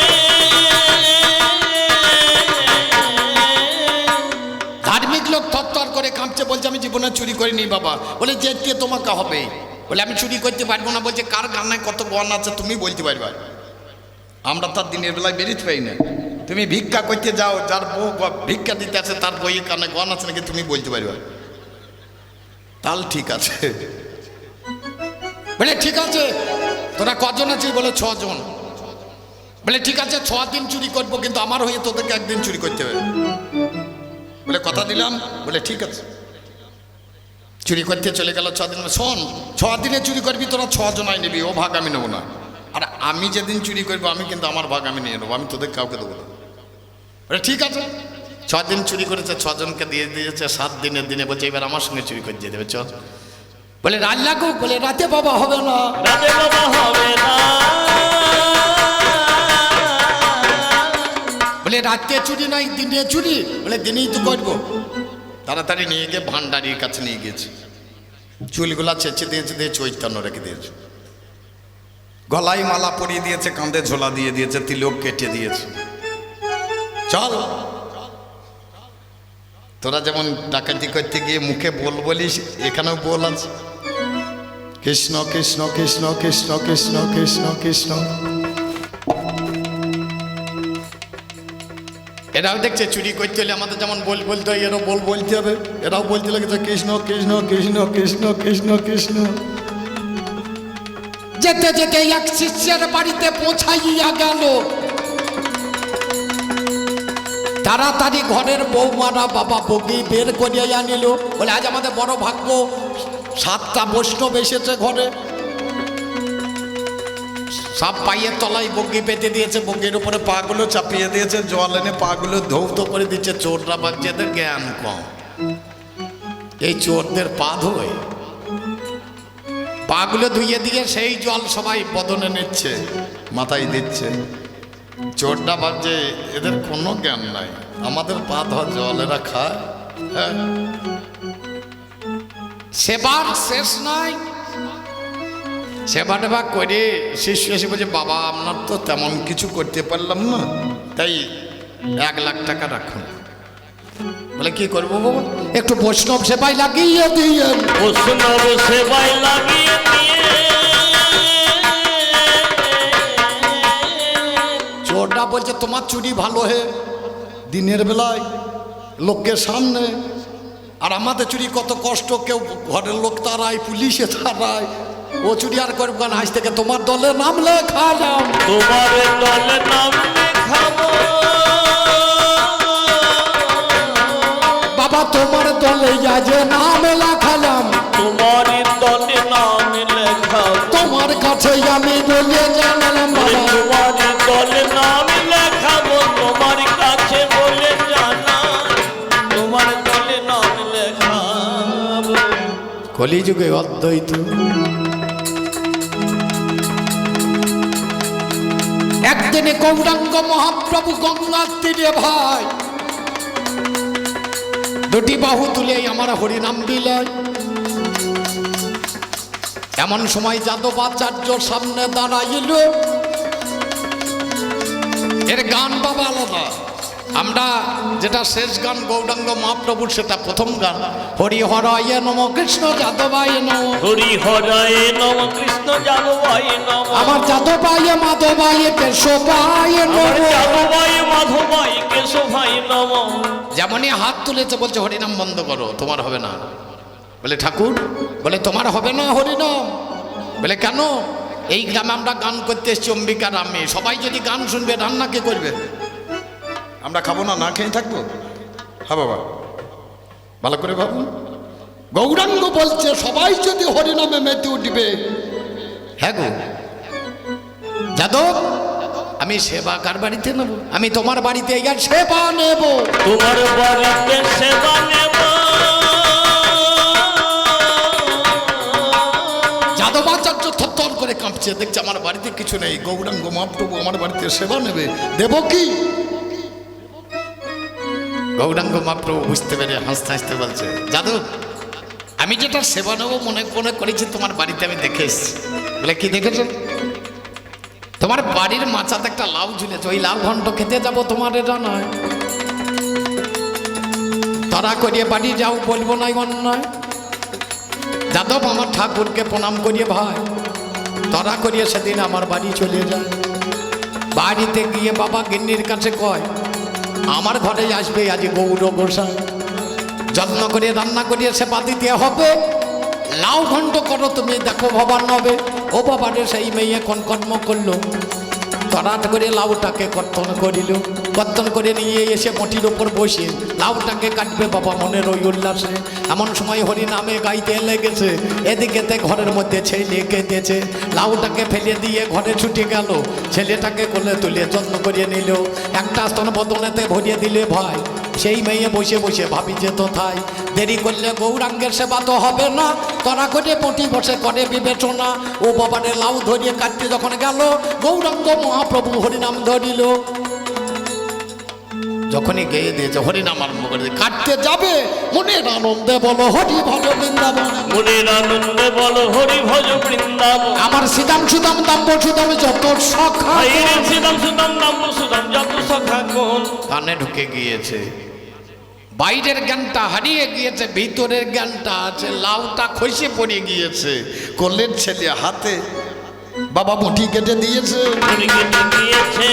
ধার্মিক লোক থরথর করে কাঁপছে, বলছে আমি জীবনে চুরি করিনি বাবা। বলে, যেতে তোমাকে হবে। বলে, আমি চুরি করতে পারবো না। বলছে, কার গান্নায় কত গণ আছে তুমি বলতে পারবা? আমরা তার দিনের বেলায় বেরোতে পারি না। তুমি ভিক্ষা করতে যাও, যার বউ ভিক্ষা দিতে আছে তার বইয়ের কানে গণ আছে নাকি তুমি বলতে পারবা? তাহলে ঠিক আছে। বলে, ঠিক আছে তোরা কজন আছিস? বলে, 6 জন। বলে ঠিক আছে 6 দিন চুরি করবো, কিন্তু আমার হয়ে তোদেরকে একদিন চুরি করতে হবে। বলে কথা দিলাম। বলে ঠিক আছে। চুরি করতে চলে গেল 6 দিন। শোন, 6 দিনে চুরি করবি তোরা 6 জনাই নিবি, ও ভাগ আমি নেবো না। আর আমি যেদিন চুরি করবো আমি কিন্তু আমার ভাগ আমি নিয়ে নেবো, আমি তোদের কাউকে দেবো না। বলে ঠিক আছে। 6 দিন চুরি করেছে, 6 জনকে দিয়ে দিয়েছে। 7 দিনের দিনে বলছে এবার আমার সঙ্গে চুরি করে দিয়ে দেবে, চল। বলে রাত লাগুক। বলে রাতে বাবা হবে না, রাতে বাবা হবে না। বলে রাতে চুরি নাই দিনে চুরি। বলে দিনেই তো করবো। তাড়াতাড়ি নিয়ে গিয়ে ভান্ডারির কাছে নিয়ে গিয়েছে। চুলগুলা চেঁচে দিয়েছে, দিয়ে চৈতন্য রেখে দিয়েছে। গলায় মালা পরিয়ে দিয়েছে, কাঁধে ঝোলা দিয়ে দিয়েছে, তিলক কেটে দিয়েছে। চল, তোরা যেমন ডাকাতি করতে গিয়ে মুখে বল বলিস, এখানেও বল আছে, কৃষ্ণ কৃষ্ণ কৃষ্ণ কৃষ্ণ কৃষ্ণ কৃষ্ণ কৃষ্ণ। এরাও দেখছে চুরি করতে হলে আমাদের যেমন বল বলতে হয়, এরাও বল বলতে হবে। এরাও বলতে লেগেছে কৃষ্ণ কৃষ্ণ কৃষ্ণ কৃষ্ণ কৃষ্ণ কৃষ্ণ। যেতে যেতে এক শিষ্যের বাড়িতে পৌঁছাইয়া গেল। তাড়াতাড়ি ঘরের বৌমারা বাবা বগি বের করিয়া আনিল। বলে আজ আমাদের বড় ভাগ্য, 7টা বৈষ্ণব এসেছে ঘরে। সব পায়ের তলায় বগি পেতে দিয়েছে, বগির উপরে পাগুলো চাপিয়ে দিয়েছে, জল এনে পাগুলো ধৌত করে দিচ্ছে। চোররা ভাবছে এদের জ্ঞান কম, এই চোরদের পা ধোয়। পাগুলো ধুইয়ে দিয়ে সেই জল সবাই বদনে নিচ্ছে, মাথায় দিচ্ছে। চোরটা ভাবছে এদের কোনো জ্ঞান নাই, আমাদের পা ধোয়া জল এরা খায়। হ্যাঁ, সেবার শেষ নাই। সেবা টেবা করে শিষ্য এসে বলছে বাবা আপনার তো তেমন কিছু করতে পারলাম না, তাই 1 লাখ টাকা রাখুন। বলে কি করবো বাবা? একটু বৈষ্ণব সেবাই লাগিয়ে দিয়ে। বৈষ্ণব সেবায় লাগিয়ে দিয়ে। চোরটা বলছে তোমার চুরি ভালো হে দিনের বেলায় লোকের সামনে, আর আমাদের চুরি কত কষ্ট, কেউ ঘরের লোক তারায়, পুলিশে তারায়, ও চুরি আর করবো না। আজ থেকে তোমার দলের নাম লেখালাম, তোমার দলে নাম লেখাবো। বাবা তোমার দলে আজ নাম লেখালাম, তোমার দলে নাম লেখাবো। তোমার কাছে আমি বলে জানালাম বাবা, তোমার দলে নাম লেখাবো। তোমার কাছে বলে জানা, তোমার দলে নাম লেখাবো। কলিযুগে অদ্বৈত। একদিনে গৌরাঙ্গ মহাপ্রভু গঙ্গার তীরে ভাই 2টি বাহু তুলে আমার হরিনাম দিলেন। এমন সময় যাদবাচার্য সামনে দাঁড়াইল। এর গান বাবা আলাদা, আমরা যেটা শেষ গান গৌরাঙ্গ মহাপ্রভুর সেটা প্রথম গান। হরি হরায় নম কৃষ্ণ যাদবায় নম, হরি হরায় নম কৃষ্ণ যাদবায় নম। আমার যাদবায় মাধবায় কেশবায় নম। যাদবায় মাধবায় কেশবায় নম। যেমনই হাত তুলেছে বলছে হরিনাম বন্ধ করো, তোমার হবে না। বলে ঠাকুর? বলে তোমার হবে না হরিনাম। বলে কেন? এই গ্রামে আমরা গান করতে এসছি, অম্বিকার আমি, সবাই যদি গান শুনবে রান্না কে করবে? আমরা খাবো না, না খেয়ে থাকবো? হ্যাঁ বাবা, ভালো করে ভাবুন। গৌরাঙ্গ বলছে সবাই যদি হরিনামে মেতে উঠবে। হ্যাঁ গো যাদব, আমি সেবা কার বাড়িতে নেব? আমি তোমার বাড়িতে গিয়ে সেবা নেব। তোমার বাড়িতে সেবা নেব। যাদবাচার্য থরথর করে কাঁপছে, দেখছে আমার বাড়িতে কিছু নেই, গৌরাঙ্গ মহাপ্রভু আমার বাড়িতে সেবা নেবে, দেব কি? গৌরাঙ্গ মহাপ্রভু বুঝতে পেরে হাসতে হাসতে বলছে যাদব, আমি যেটা সেবা নেবো মনে মনে করেছি তোমার বাড়িতে আমি দেখে এসেছি। বলে কি দেখেছো? তোমার বাড়ির মাচাতে একটা লাউ ঝুলেছে, ওই লাউ ঘন্ট খেতে যাবো, তোমার এটা নয়। তারা করিয়ে বাড়ি যাও, বলবো না অন্যায়। যাদব আমার ঠাকুরকে প্রণাম করিয়ে ভাই তারা করিয়ে সেদিন আমার বাড়ি চলে যায়। বাড়িতে গিয়ে বাবা গিন্নির কাছে কয় আমার ঘরে আসবে আজ গৌর গোসাই, যত্ন করে রান্না করিয়ে সেবা দিতে হবে। লাউ ঘন্ট করো তুমি, দেখো ভবান হবে। ও বাবারে সেই মেয়ে এখন কর্ম করলো, তরাট করে লাউটাকে কর্তন করিল, কর্তন করে নিয়ে এসে মটির ওপর বসে লাউটাকে কাটবে বাবা মনের ওই উল্লাসে। এমন সময় হরি নামে গাইতে লেগেছে, এদিকেতে ঘরের মধ্যে ছেলে কেঁদেছে। লাউটাকে ফেলে দিয়ে ঘরে ছুটে গেল, ছেলেটাকে কোলে তুলে যত্ন করিয়ে নিল। একটা স্তন বদনেতে ভরিয়ে দিলে ভাই, সেই মেয়ে বসে বসে ভাবি যে তোথায়। দেরি করলে গৌরাঙ্গের সেবা তো হবে না, তরা করে পটি বসে করে বিবেচনা। ও বাবারে লাউ ধরিয়ে কাটতে যখন গেল, গৌরাঙ্গ মহাপ্রভু হরিনাম ধরিল। যখনই গেয়ে দিয়েছে হরিনাম আরম্ভ করে দিয়ে কাটতে যাবে, মনের আনন্দে বলো হরি ভজ বৃন্দাবন, মনের আনন্দে বলো হরি ভজ বৃন্দাবন। আমার সিদাম সুদাম দাম্ব সুদাম যত সখা হাইরে সুদাম সুদাম নাম সুদাম যত সখা কোন। কানে ঢুকে গিয়েছে, বাইরের জ্ঞানটা হারিয়ে গিয়েছে, ভিতরের জ্ঞানটা আছে। লাউটা খসে পড়ে গিয়েছে, কোলের ছেলে হাতে বাবা মুঠি কেটে দিয়েছে। হরি কেটে দিয়েছে,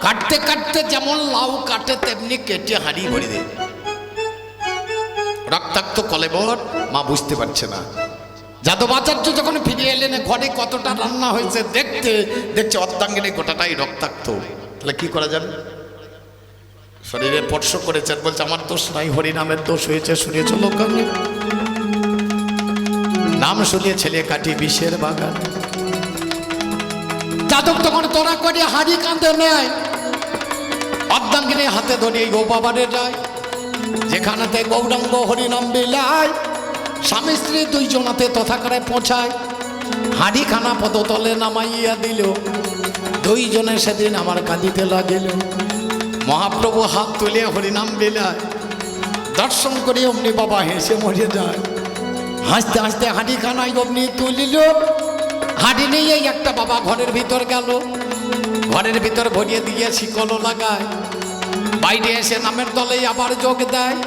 কাটতে কাটতে যেমন লাউ কাটে তেমনি কেটে হাঁড়ি ভরে দেয়। রক্তাক্ত কলেবর, মা বুঝতে পারছে না। যাদবাচার্য যখন ফিরে এলেন ঘরে কতটা রান্না হয়েছে দেখতে দেখছে অর্ধাঙ্গিনী গোটাটাই রক্তাক্ত। তাহলে কি করা যাবে? শরীরে স্পর্শ করেছেন, বলছে আমার দোষ নাই, হরিনামের দোষ হয়েছে। শুনে চলো কানে নাম শুনিয়ে ছেলে কাটি বিষের বাগান। যাদব তখন তোরা করে হাড়ি কাঁধে নেয়, অর্ধাঙ্গিনী হাতে ধরিয়ে গো বাবারে যায়। যেখানেতে গৌরাঙ্গ হরিনাম বিলায়, স্বামী স্ত্রী দুইজনাতে তথা করে পৌঁছায়। হাঁড়ি খানা পদতলে নামাইয়া দিল, দুইজনে সেদিন আমার কাঁদিতে লাগিল। মহাপ্রভু হাত তুলে হরিনাম বিলায়, দর্শন করে অমনি বাবা হেসে মরে যায়। হাসতে হাসতে হাঁড়ি খানায় অমনি তুলিল, হাঁড়ি নিয়ে একটা বাবা ঘরের ভিতর গেল, ঘরের ভিতর ভরিয়ে দিয়ে শিকলও লাগায়। বাইরে এসে নামের দলে আবার যোগ দেয়।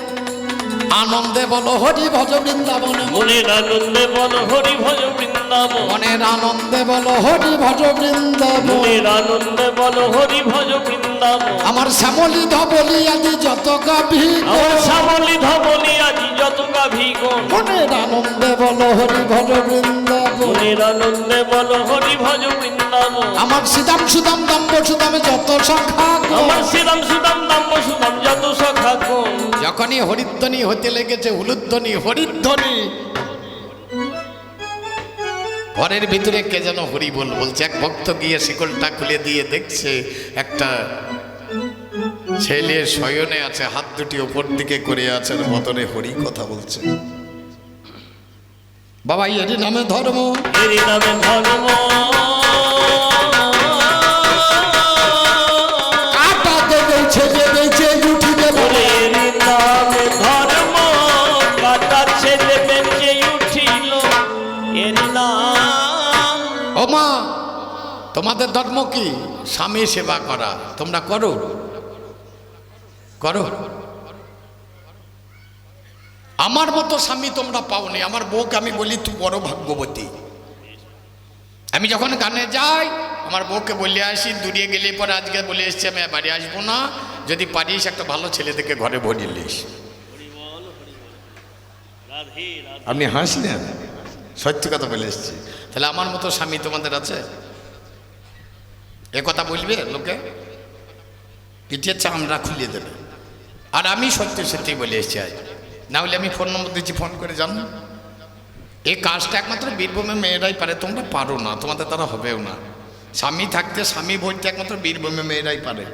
আনন্দে বলো হরি ভজ বৃন্দাবন, মনের আনন্দে বলো হরি ভজ বৃন্দাবন। মনের আনন্দে বলো হরি ভজ বৃন্দাবন। মনের আনন্দে বলো হরি ভজ বৃন্দাবন। আমার শ্যামলী ধবলি আদি যত গাভী, আমার শ্যামলী ধবলি আজি যত গাভী গণ। মনের আনন্দে বলো হরি ভজ বৃন্দাবন। মনের আনন্দে বলো হরি ভজ বৃন্দাবন। আমার সিদাম সুদাম দাম্ব সুদামে যত সখা গণ। আমার শ্রীরাম সুদাম দাম্ব সুদাম যত সখা কোন। যখনই হরিধ্বনি হতে লেগেছে, হুলুধ্বনি হরিধ্বনি, ঘরের ভিতরে কে যেন হরি বল বলছে। এক ভক্ত গিয়ে শিকলটা খুলে দিয়ে দেখছে একটা ছেলে শয়নে আছে, হাত দুটি ওপর দিকে করে আছে, মতনে হরি কথা বলছে। বাবা এরই নামে ধর্ম, এরই নামে ধর্ম। কাটা দেবে ছেলে বেঁচে উঠি দেব। এরই নামে ধর্ম, কাটা ছেলে বেঁচে উঠিল। এরই নাম। ও মা, তোমাদের ধর্ম কি? স্বামী সেবা করা। তোমরা করো করো? আমার মতো স্বামী তোমরা পাওনি। আমার বউকে আমি বলি তুই বড় ভাগ্যবতী। আমি যখন গানে যাই আমার বউকে বলে আসি, দূরে গেলে পরে আজকে বলে এসছি আমি বাড়ি আসবো না, যদি পারিস একটা ভালো ছেলে থেকে ঘরে ভরিলিস। আপনি হাসলেন, সত্যি কথা বলে এসছি। তাহলে আমার মতো স্বামী তোমাদের আছে? এ কথা বলবে লোকে, পিঠের চামড়া খুলিয়ে দেবে। আর আমি সত্যি সত্যি বলে এসছি আজ, না হলে আমি ফোন নম্বর দিচ্ছি, ফোন করে জানো। এই কাজটা একমাত্র বীরভূমে মেয়েরাই পারে, তোমরা পারো না, তোমাদের তারা হবেও না। স্বামী থাকতে স্বামী বলতে একমাত্র বীরভূমে মেয়েরাই পারে।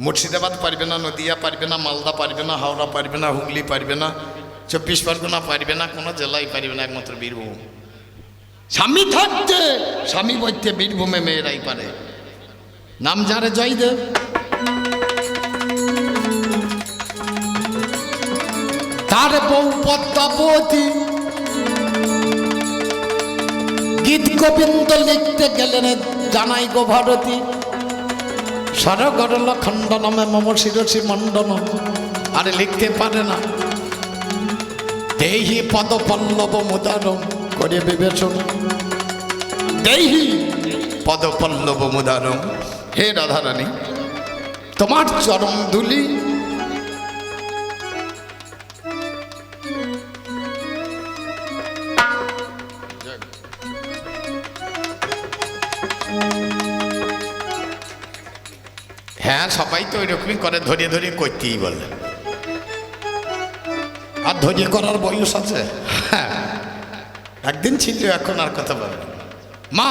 মুর্শিদাবাদ পারবে না, নদিয়া পারবে না, মালদা পারবে না, হাওড়া পারবে না, হুগলি পারবে না, 24 পরগনা পারবে না, কোনো জেলায় পারবে না, একমাত্র বীরভূম। স্বামী থাকতে স্বামী বলতে বীরভূমে মেয়েরাই পারে। নাম যারে জয়দেব। তার বউ পদ্মাবতী গীত গোবিন্দ লিখতে গেলেন, জানাই গো ভারতী। সরগরল খণ্ডনমে মম শিরসি মণ্ডন, আরে লিখতে পারে না। দেহি পদ পল্লব মুদারম করে বিবেচনা, দেহি পদ পল্লব মুদারম। হে রাধারানী, তোমার চরম ধুলি সবাই তো ওই রকমই করে, ধরিয়ে ধরিয়ে করতেই বলে। আর ধরিয়ে করার বয়স আছে? হ্যাঁ, একদিন ছিল, এখন আর কথা বলে। মা,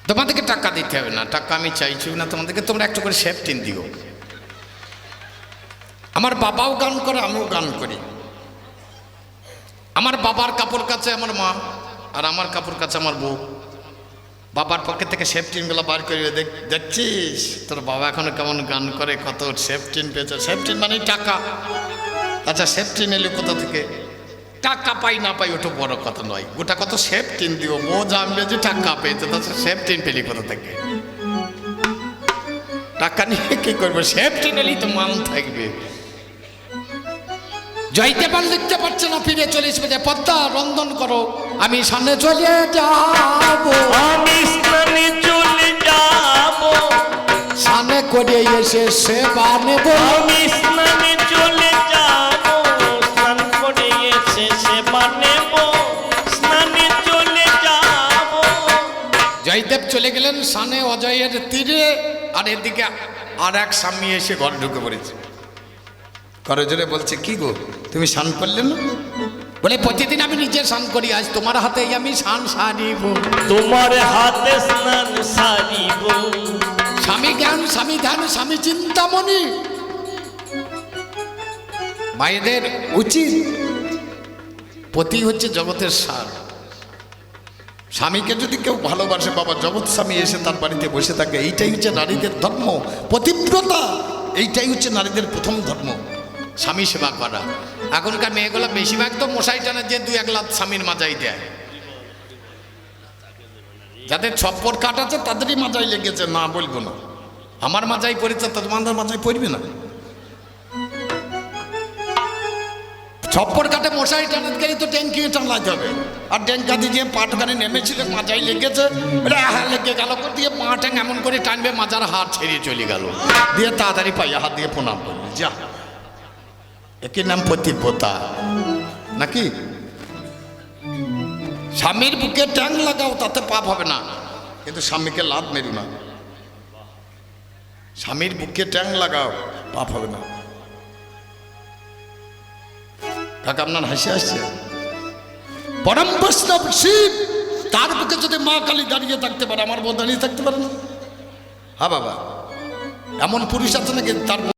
তোমাদেরকে টাকা দিতে হবে না, টাকা আমি চাইছি না তোমাদেরকে, তোমরা একটু করে সেফটিন দিও। আমার বাবাও গান করে, আমিও গান করি। আমার বাবার কাপড় কাছে আমার মা, আর আমার কাপড় কাছে আমার বউ। বাবার পকেট থেকে সেফটিনগুলো বার করে দেখছিস তোর বাবা এখনো কেমন গান করে, কত সেফটিন পেয়েছে। সেফটিন মানে টাকা। আচ্ছা, সেফটিন এলো কোথা থেকে? টাকা পাই না পাই ওটা বড় কথা নয়, গোটা কত সেফটিন দিব। বউ জানবে যে টাকা পেয়েছে, তাছাড়া সেফটিন পেলি কোথা থেকে? টাকা নিয়ে কি করবো? সেফটিন এলেই তো মান থাকবে। যাইতে পার, লিখতে পারছে না, ফিরে চলে এসে পদ্মা রন্ধন করো, আমি সামনে চলে যাব, আমি স্নানে চলে যাব, সামনে করে এসে সেবা নেব, আমি স্নানে চলে যাব, স্নান করে এসে সেবা নেব, স্নানে চলে যাব। জয়দেব চলে গেলেন সানে অজয়ের তীরে, আর এদিকে আর এক স্বামী এসে ঘরে ঢুকে পড়েছে। ঘরে জোরে বলছে, কি গো তুমি স্নান করলে না? বলে, প্রতিদিন আমি নিজে স্নান করি, আজ তোমার হাতেই আমি স্নান সারিব, তোমার হাতে স্নান সারিব। স্বামী জ্ঞান, স্বামী ধ্যান, স্বামী চিন্তামণি। মায়েদের উচিত, পতি হচ্ছে জগতের সার। স্বামীকে যদি কেউ ভালোবাসে, বাবা জগৎ স্বামী এসে তার বাড়িতে বসে থাকে, এইটাই হচ্ছে নারীদের ধর্ম। পতিব্রতা, এইটাই হচ্ছে নারীদের প্রথম ধর্ম, স্বামী সেবা করা। এখনকার মেয়েগুলো বেশিরভাগ তো মশাই টানে যে 2-1 লাখ স্বামীর মাজাই দেয়। যাদের ছপ্পর কাট আছে তাদেরই মাজাই লেগেছে, না বলবো না। আমার মাজাই পড়েছে, তোমাদের মাজাই পড়বে না। ছপ্পর কাটে মশাই টানাতে গেলে তো ট্যাঙ্কি টানলাতে হবে, আর ট্যাঙ্কা দিয়ে পাটখানে নেমেছিল, মাজাই লেগেছে, লেগে গেল দিয়ে পা ট্যাং এমন করে টানবে, মাজার হাত ছেড়িয়ে চলে গেল, দিয়ে তাড়াতাড়ি পাইয়া হাত দিয়ে প্রণাম করবে। যা, একই নাম পতিব্রতা নাকি? স্বামীর বুকে ট্যাং লাগাও, তাতে পাপ হবে না, কিন্তু স্বামীকে লাদ মেরু না। স্বামীর বুকে ট্যাং লাগাও, পাপ হবে না। কাকা আপনার হাসি আসছে? পরম বৈষ্ণব শিব, তার বুকে যদি মা কালী দাঁড়িয়ে থাকতে পারে, আমার বউ দাঁড়িয়ে থাকতে পারে না? হ্যাঁ বাবা, এমন পুরুষ আছে নাকি তার